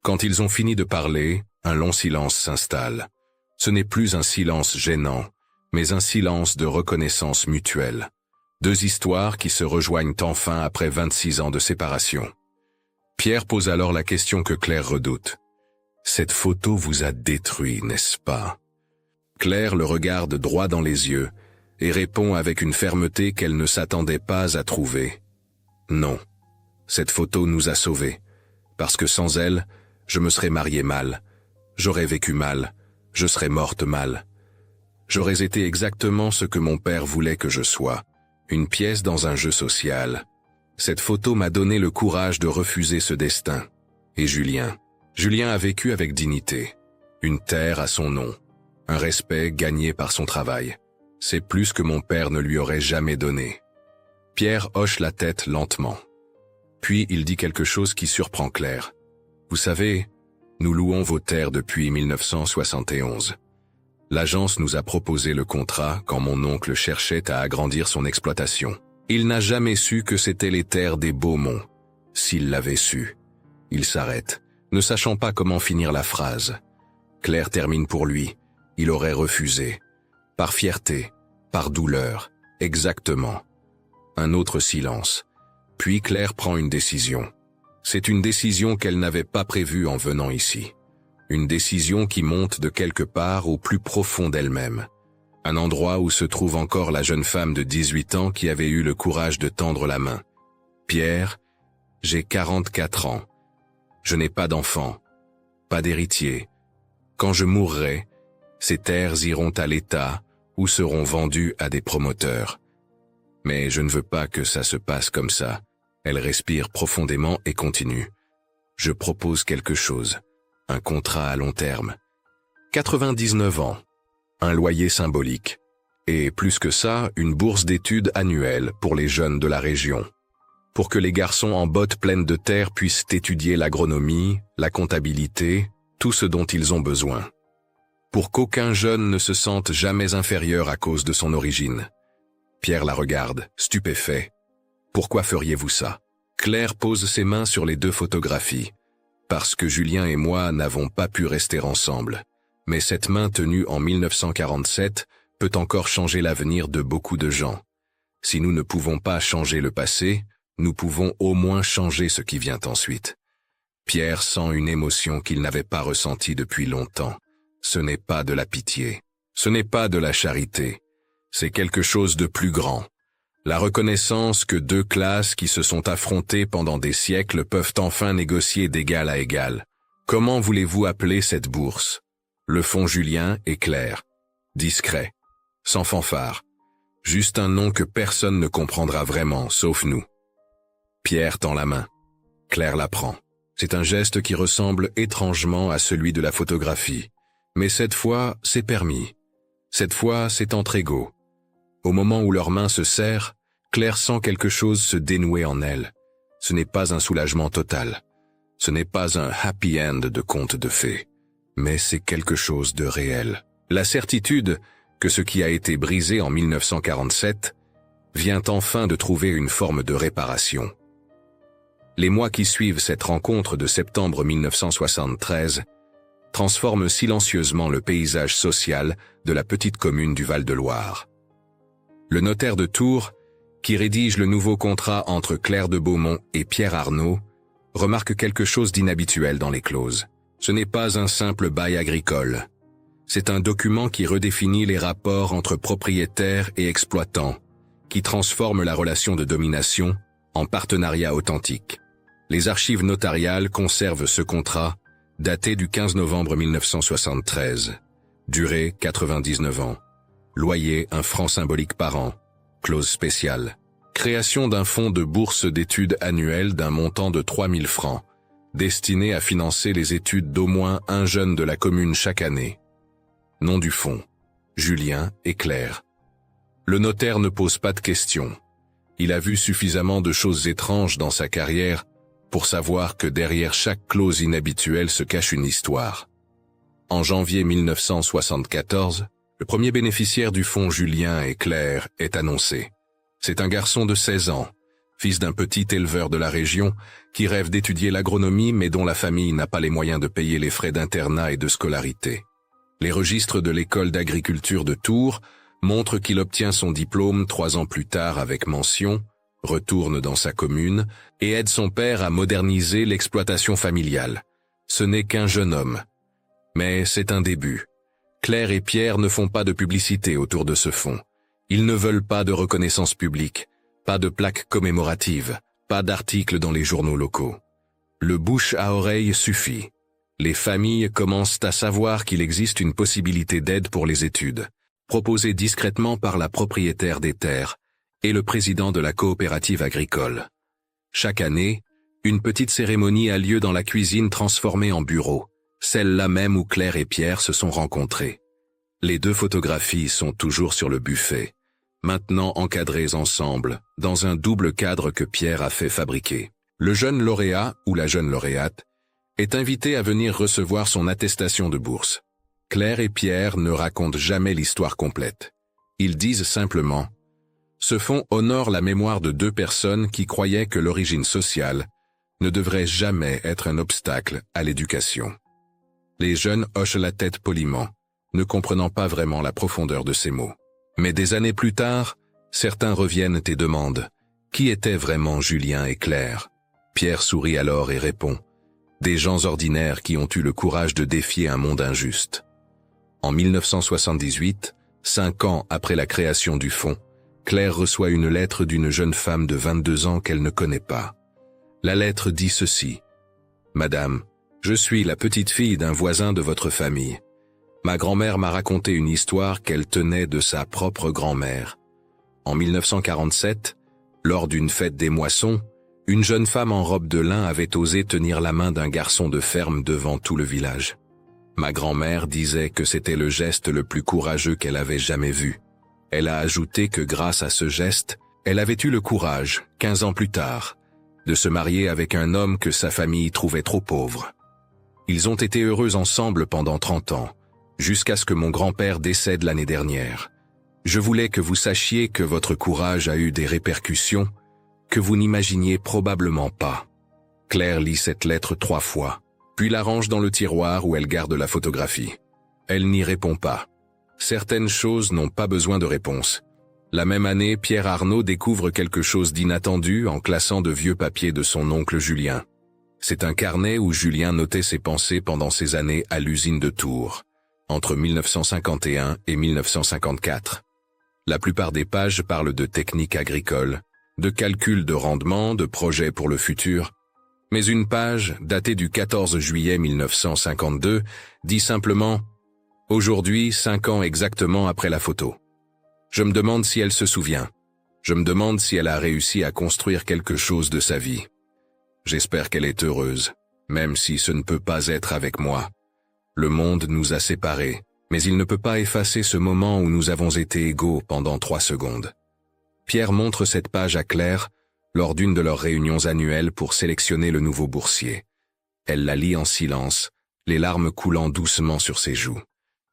Quand ils ont fini de parler, un long silence s'installe. Ce n'est plus un silence gênant, mais un silence de reconnaissance mutuelle. 2 histoires qui se rejoignent enfin après 26 ans de séparation. Pierre pose alors la question que Claire redoute. « Cette photo vous a détruit, n'est-ce pas ?» Claire le regarde droit dans les yeux et répond avec une fermeté qu'elle ne s'attendait pas à trouver. « Non, cette photo nous a sauvés, parce que sans elle, je me serais mariée mal, j'aurais vécu mal, je serais morte mal. J'aurais été exactement ce que mon père voulait que je sois, une pièce dans un jeu social. Cette photo m'a donné le courage de refuser ce destin. Et Julien a vécu avec dignité, une terre à son nom, un respect gagné par son travail. C'est plus que mon père ne lui aurait jamais donné. » Pierre hoche la tête lentement. Puis il dit quelque chose qui surprend Claire. « Vous savez, nous louons vos terres depuis 1971. L'agence nous a proposé le contrat quand mon oncle cherchait à agrandir son exploitation. Il n'a jamais su que c'étaient les terres des Beaumont. S'il l'avait su. » Il s'arrête, ne sachant pas comment finir la phrase. Claire termine pour lui. Il aurait refusé. Par fierté, par douleur, exactement. Un autre silence. Puis Claire prend une décision. C'est une décision qu'elle n'avait pas prévue en venant ici. Une décision qui monte de quelque part au plus profond d'elle-même. Un endroit où se trouve encore la jeune femme de 18 ans qui avait eu le courage de tendre la main. « Pierre, j'ai 44 ans. Je n'ai pas d'enfant, pas d'héritier. Quand je mourrai, ces terres iront à l'État ou seront vendus à des promoteurs. Mais je ne veux pas que ça se passe comme ça. Elle respire profondément et continue. Je propose quelque chose. Un contrat à long terme. 99 ans. Un loyer symbolique. Et plus que ça, une bourse d'études annuelle pour les jeunes de la région. Pour que les garçons en bottes pleines de terre puissent étudier l'agronomie, la comptabilité, tout ce dont ils ont besoin. Pour qu'aucun jeune ne se sente jamais inférieur à cause de son origine. Pierre la regarde, stupéfait. Pourquoi feriez-vous ça? Claire pose ses mains sur les deux photographies. Parce que Julien et moi n'avons pas pu rester ensemble. Mais cette main tenue en 1947 peut encore changer l'avenir de beaucoup de gens. Si nous ne pouvons pas changer le passé, nous pouvons au moins changer ce qui vient ensuite. Pierre sent une émotion qu'il n'avait pas ressentie depuis longtemps. Ce n'est pas de la pitié. Ce n'est pas de la charité. C'est quelque chose de plus grand. La reconnaissance que deux classes qui se sont affrontées pendant des siècles peuvent enfin négocier d'égal à égal. Comment voulez-vous appeler cette bourse? Le fonds Julien est clair. Discret. Sans fanfare. Juste un nom que personne ne comprendra vraiment, sauf nous. Pierre tend la main. Claire la prend. C'est un geste qui ressemble étrangement à celui de la photographie. Mais cette fois, c'est permis. Cette fois, c'est entre égaux. Au moment où leurs mains se serrent, Claire sent quelque chose se dénouer en elle. Ce n'est pas un soulagement total. Ce n'est pas un happy end de conte de fées. Mais c'est quelque chose de réel. La certitude que ce qui a été brisé en 1947 vient enfin de trouver une forme de réparation. Les mois qui suivent cette rencontre de septembre 1973 transforment silencieusement le paysage social de la petite commune du Val-de-Loire. Le notaire de Tours, qui rédige le nouveau contrat entre Claire de Beaumont et Pierre Arnaud, remarque quelque chose d'inhabituel dans les clauses. Ce n'est pas un simple bail agricole. C'est un document qui redéfinit les rapports entre propriétaires et exploitants, qui transforme la relation de domination en partenariat authentique. Les archives notariales conservent ce contrat, daté du 15 novembre 1973. Durée 99 ans. Loyer 1 franc symbolique par an. Clause spéciale. Création d'un fonds de bourse d'études annuelles d'un montant de 3 000 francs, destiné à financer les études d'au moins un jeune de la commune chaque année. Nom du fonds. Julien et Claire. Le notaire ne pose pas de questions. Il a vu suffisamment de choses étranges dans sa carrière pour savoir que derrière chaque clause inhabituelle se cache une histoire. En janvier 1974, le premier bénéficiaire du fonds Julien et Claire est annoncé. C'est un garçon de 16 ans, fils d'un petit éleveur de la région, qui rêve d'étudier l'agronomie mais dont la famille n'a pas les moyens de payer les frais d'internat et de scolarité. Les registres de l'école d'agriculture de Tours montrent qu'il obtient son diplôme 3 ans plus tard avec mention, retourne dans sa commune et aide son père à moderniser l'exploitation familiale. Ce n'est qu'un jeune homme. Mais c'est un début. Claire et Pierre ne font pas de publicité autour de ce fonds. Ils ne veulent pas de reconnaissance publique, pas de plaque commémorative, pas d'articles dans les journaux locaux. Le bouche à oreille suffit. Les familles commencent à savoir qu'il existe une possibilité d'aide pour les études, proposée discrètement par la propriétaire des terres et le président de la coopérative agricole. Chaque année, une petite cérémonie a lieu dans la cuisine transformée en bureau, celle-là même où Claire et Pierre se sont rencontrés. Les deux photographies sont toujours sur le buffet, maintenant encadrées ensemble, dans un double cadre que Pierre a fait fabriquer. Le jeune lauréat ou la jeune lauréate est invité à venir recevoir son attestation de bourse. Claire et Pierre ne racontent jamais l'histoire complète. Ils disent simplement « Ce fonds honore la mémoire de deux personnes qui croyaient que l'origine sociale ne devrait jamais être un obstacle à l'éducation. » Les jeunes hochent la tête poliment, ne comprenant pas vraiment la profondeur de ces mots. Mais des années plus tard, certains reviennent et demandent « Qui étaient vraiment Julien et Claire ?» Pierre sourit alors et répond « Des gens ordinaires qui ont eu le courage de défier un monde injuste. » En 1978, 5 ans après la création du fonds, Claire reçoit une lettre d'une jeune femme de 22 ans qu'elle ne connaît pas. La lettre dit ceci. « Madame, je suis la petite fille d'un voisin de votre famille. Ma grand-mère m'a raconté une histoire qu'elle tenait de sa propre grand-mère. En 1947, lors d'une fête des moissons, une jeune femme en robe de lin avait osé tenir la main d'un garçon de ferme devant tout le village. Ma grand-mère disait que c'était le geste le plus courageux qu'elle avait jamais vu. Elle a ajouté que grâce à ce geste, elle avait eu le courage, 15 ans plus tard, de se marier avec un homme que sa famille trouvait trop pauvre. Ils ont été heureux ensemble pendant 30 ans, jusqu'à ce que mon grand-père décède l'année dernière. Je voulais que vous sachiez que votre courage a eu des répercussions que vous n'imaginiez probablement pas. Claire lit cette lettre 3 fois, puis la range dans le tiroir où elle garde la photographie. Elle n'y répond pas. Certaines choses n'ont pas besoin de réponse. La même année, Pierre Arnaud découvre quelque chose d'inattendu en classant de vieux papiers de son oncle Julien. C'est un carnet où Julien notait ses pensées pendant ses années à l'usine de Tours, entre 1951 et 1954. La plupart des pages parlent de techniques agricoles, de calculs de rendement, de projets pour le futur. Mais une page, datée du 14 juillet 1952, dit simplement « Aujourd'hui, 5 ans exactement après la photo. Je me demande si elle se souvient. Je me demande si elle a réussi à construire quelque chose de sa vie. J'espère qu'elle est heureuse, même si ce ne peut pas être avec moi. Le monde nous a séparés, mais il ne peut pas effacer ce moment où nous avons été égaux pendant 3 secondes. » Pierre montre cette page à Claire lors d'une de leurs réunions annuelles pour sélectionner le nouveau boursier. Elle la lit en silence, les larmes coulant doucement sur ses joues.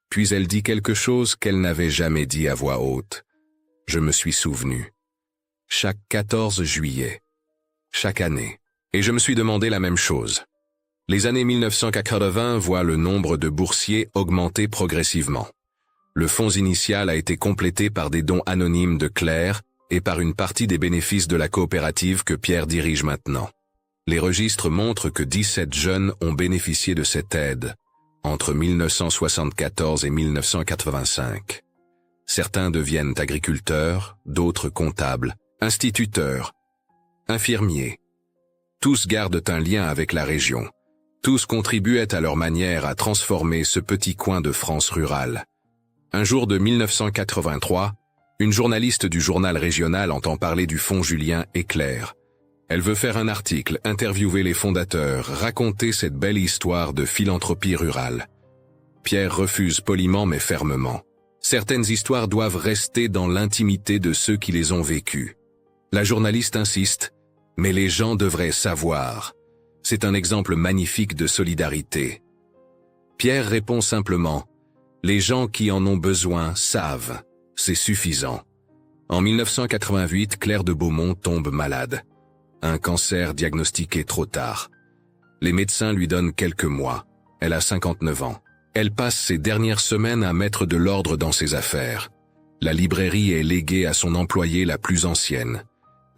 Puis elle dit quelque chose qu'elle n'avait jamais dit à voix haute. Je me suis souvenu. Chaque 14 juillet. Chaque année. Et je me suis demandé la même chose. Les années 1980 voient le nombre de boursiers augmenter progressivement. Le fonds initial a été complété par des dons anonymes de Claire et par une partie des bénéfices de la coopérative que Pierre dirige maintenant. Les registres montrent que 17 jeunes ont bénéficié de cette aide entre 1974 et 1985. Certains deviennent agriculteurs, d'autres comptables, instituteurs, infirmiers. Tous gardent un lien avec la région. Tous contribuaient à leur manière à transformer ce petit coin de France rurale. Un jour de 1983, une journaliste du journal régional entend parler du fonds Julien et Claire. Elle veut faire un article, interviewer les fondateurs, raconter cette belle histoire de philanthropie rurale. Pierre refuse poliment mais fermement. Certaines histoires doivent rester dans l'intimité de ceux qui les ont vécues. La journaliste insiste, mais les gens devraient savoir. C'est un exemple magnifique de solidarité. Pierre répond simplement, les gens qui en ont besoin savent. C'est suffisant. En 1988, Claire de Beaumont tombe malade. Un cancer diagnostiqué trop tard. Les médecins lui donnent quelques mois. Elle a 59 ans. Elle passe ses dernières semaines à mettre de l'ordre dans ses affaires. La librairie est léguée à son employée la plus ancienne.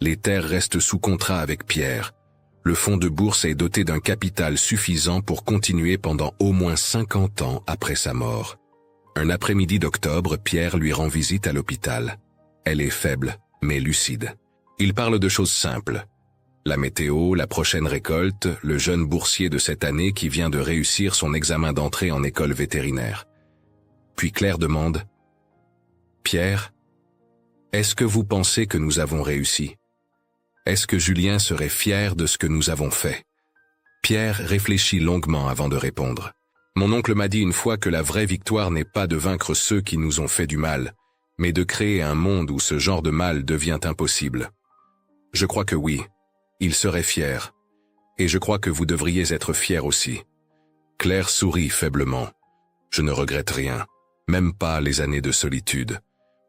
Les terres restent sous contrat avec Pierre. Le fonds de bourse est doté d'un capital suffisant pour continuer pendant au moins 50 ans après sa mort. Un après-midi d'octobre, Pierre lui rend visite à l'hôpital. Elle est faible, mais lucide. Il parle de choses simples. La météo, la prochaine récolte, le jeune boursier de cette année qui vient de réussir son examen d'entrée en école vétérinaire. Puis Claire demande « Pierre, est-ce que vous pensez que nous avons réussi? Est-ce que Julien serait fier de ce que nous avons fait ?» Pierre réfléchit longuement avant de répondre. Mon oncle m'a dit une fois que la vraie victoire n'est pas de vaincre ceux qui nous ont fait du mal, mais de créer un monde où ce genre de mal devient impossible. Je crois que oui, il serait fier. Et je crois que vous devriez être fier aussi. Claire sourit faiblement. Je ne regrette rien, même pas les années de solitude,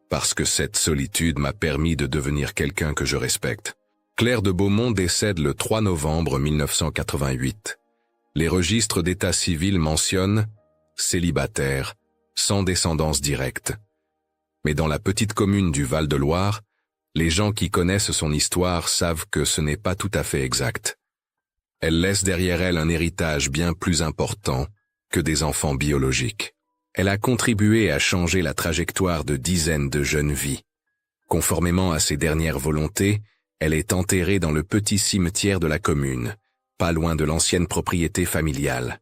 parce que cette solitude m'a permis de devenir quelqu'un que je respecte. Claire de Beaumont décède le 3 novembre 1988. Les registres d'état civil mentionnent « célibataire, sans descendance directe ». Mais dans la petite commune du Val-de-Loire, les gens qui connaissent son histoire savent que ce n'est pas tout à fait exact. Elle laisse derrière elle un héritage bien plus important que des enfants biologiques. Elle a contribué à changer la trajectoire de dizaines de jeunes vies. Conformément à ses dernières volontés, elle est enterrée dans le petit cimetière de la commune, pas loin de l'ancienne propriété familiale.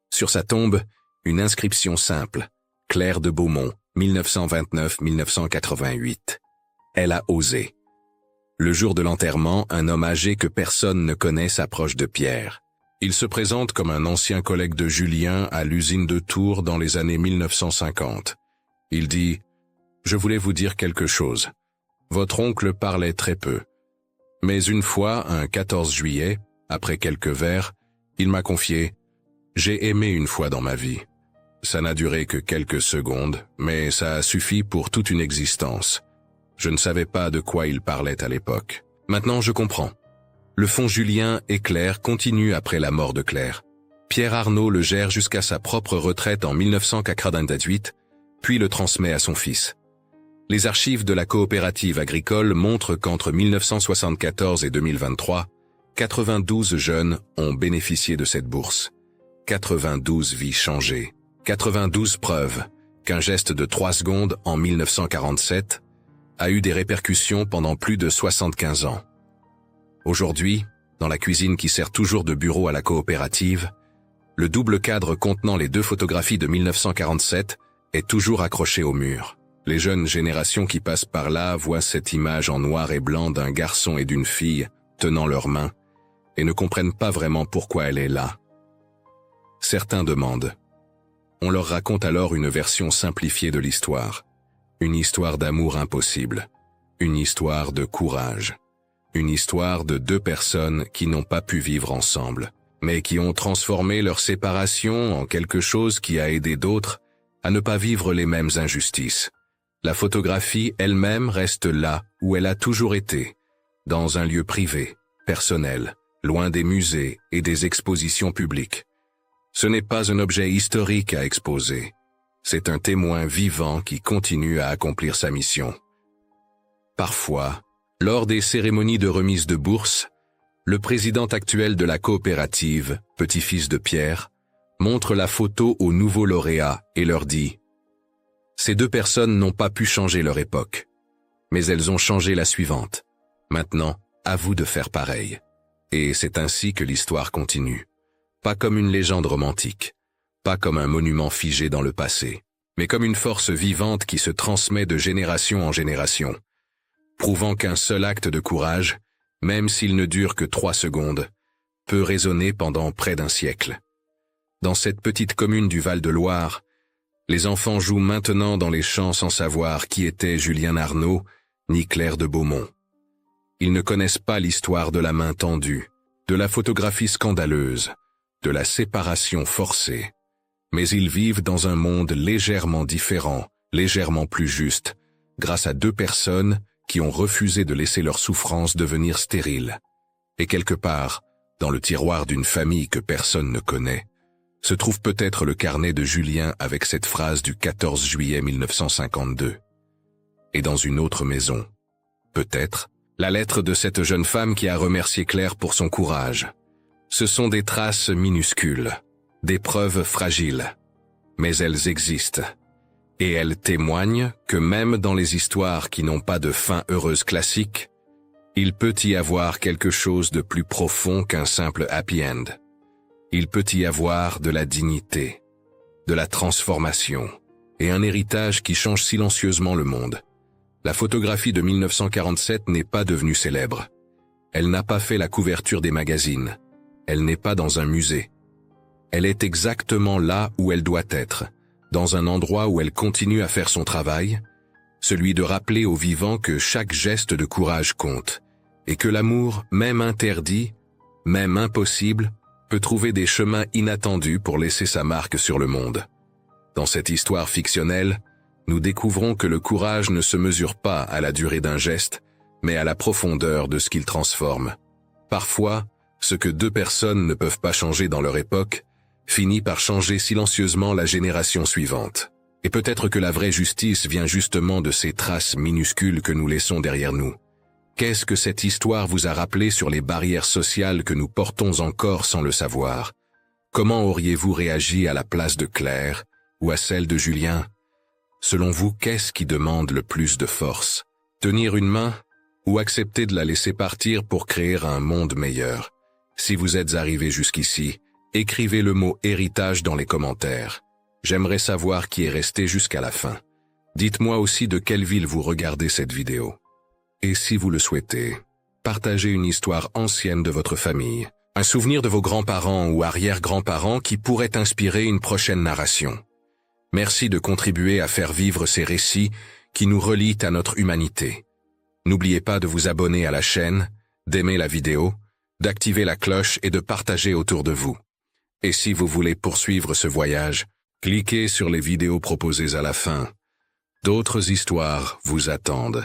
Sur sa tombe, Une inscription simple. Claire de Beaumont, 1929-1988. Elle a osé. Le jour de l'enterrement, un homme âgé que personne ne connaît s'approche de Pierre. Il se présente comme un ancien collègue de Julien à l'usine de Tours dans les années 1950. Il dit « Je voulais vous dire quelque chose. Votre oncle parlait très peu. Mais une fois, un 14 juillet, après quelques verres, il m'a confié « J'ai aimé une fois dans ma vie. Ça n'a duré que quelques secondes, mais ça a suffi pour toute une existence. Je ne savais pas de quoi il parlait à l'époque. Maintenant je comprends. Le fonds Julien et Claire continue après la mort de Claire. Pierre Arnaud le gère jusqu'à sa propre retraite en 1998, puis le transmet à son fils. Les archives de la coopérative agricole montrent qu'entre 1974 et 2023, 92 jeunes ont bénéficié de cette bourse. 92 vies changées. 92 preuves qu'un geste de 3 secondes en 1947 a eu des répercussions pendant plus de 75 ans. Aujourd'hui, dans la cuisine qui sert toujours de bureau à la coopérative, le double cadre contenant les 2 photographies de 1947 est toujours accroché au mur. Les jeunes générations qui passent par là voient cette image en noir et blanc d'un garçon et d'une fille tenant leurs mains et ne comprennent pas vraiment pourquoi elle est là. Certains demandent. On leur raconte alors une version simplifiée de l'histoire. Une histoire d'amour impossible. Une histoire de courage. Une histoire de 2 personnes qui n'ont pas pu vivre ensemble, mais qui ont transformé leur séparation en quelque chose qui a aidé d'autres à ne pas vivre les mêmes injustices. La photographie elle-même reste là où elle a toujours été, dans un lieu privé, personnel, loin des musées et des expositions publiques. Ce n'est pas un objet historique à exposer. C'est un témoin vivant qui continue à accomplir sa mission. Parfois, lors des cérémonies de remise de bourse, le président actuel de la coopérative, petit-fils de Pierre, montre la photo aux nouveaux lauréats et leur dit « Ces 2 personnes n'ont pas pu changer leur époque, mais elles ont changé la suivante. Maintenant, à vous de faire pareil. » Et c'est ainsi que l'histoire continue. Pas comme une légende romantique, pas comme un monument figé dans le passé, mais comme une force vivante qui se transmet de génération en génération, prouvant qu'un seul acte de courage, même s'il ne dure que 3 secondes, peut résonner pendant près d'un siècle. Dans cette petite commune du Val-de-Loire, les enfants jouent maintenant dans les champs sans savoir qui était Julien Arnaud ni Claire de Beaumont. Ils ne connaissent pas l'histoire de la main tendue, de la photographie scandaleuse, de la séparation forcée. Mais ils vivent dans un monde légèrement différent, légèrement plus juste, grâce à 2 personnes qui ont refusé de laisser leur souffrance devenir stérile. Et quelque part, dans le tiroir d'une famille que personne ne connaît, se trouve peut-être le carnet de Julien avec cette phrase du 14 juillet 1952. Et dans une autre maison, peut-être, la lettre de cette jeune femme qui a remercié Claire pour son courage. Ce sont des traces minuscules, des preuves fragiles, mais elles existent. Et elles témoignent que même dans les histoires qui n'ont pas de fin heureuse classique, il peut y avoir quelque chose de plus profond qu'un simple happy end. Il peut y avoir de la dignité, de la transformation, et un héritage qui change silencieusement le monde. La photographie de 1947 n'est pas devenue célèbre. Elle n'a pas fait la couverture des magazines. Elle n'est pas dans un musée. Elle est exactement là où elle doit être, dans un endroit où elle continue à faire son travail, celui de rappeler aux vivants que chaque geste de courage compte, et que l'amour, même interdit, même impossible, peut trouver des chemins inattendus pour laisser sa marque sur le monde. Dans cette histoire fictionnelle, nous découvrons que le courage ne se mesure pas à la durée d'un geste, mais à la profondeur de ce qu'il transforme. Parfois, ce que 2 personnes ne peuvent pas changer dans leur époque, finit par changer silencieusement la génération suivante. Et peut-être que la vraie justice vient justement de ces traces minuscules que nous laissons derrière nous. Qu'est-ce que cette histoire vous a rappelé sur les barrières sociales que nous portons encore sans le savoir? Comment auriez-vous réagi à la place de Claire ou à celle de Julien? Selon vous, qu'est-ce qui demande le plus de force? Tenir une main ou accepter de la laisser partir pour créer un monde meilleur? Si vous êtes arrivé jusqu'ici, écrivez le mot « héritage » dans les commentaires. J'aimerais savoir qui est resté jusqu'à la fin. Dites-moi aussi de quelle ville vous regardez cette vidéo. Et si vous le souhaitez, partagez une histoire ancienne de votre famille, un souvenir de vos grands-parents ou arrière-grands-parents qui pourrait inspirer une prochaine narration. Merci de contribuer à faire vivre ces récits qui nous relient à notre humanité. N'oubliez pas de vous abonner à la chaîne, d'aimer la vidéo, d'activer la cloche et de partager autour de vous. Et si vous voulez poursuivre ce voyage, cliquez sur les vidéos proposées à la fin. D'autres histoires vous attendent.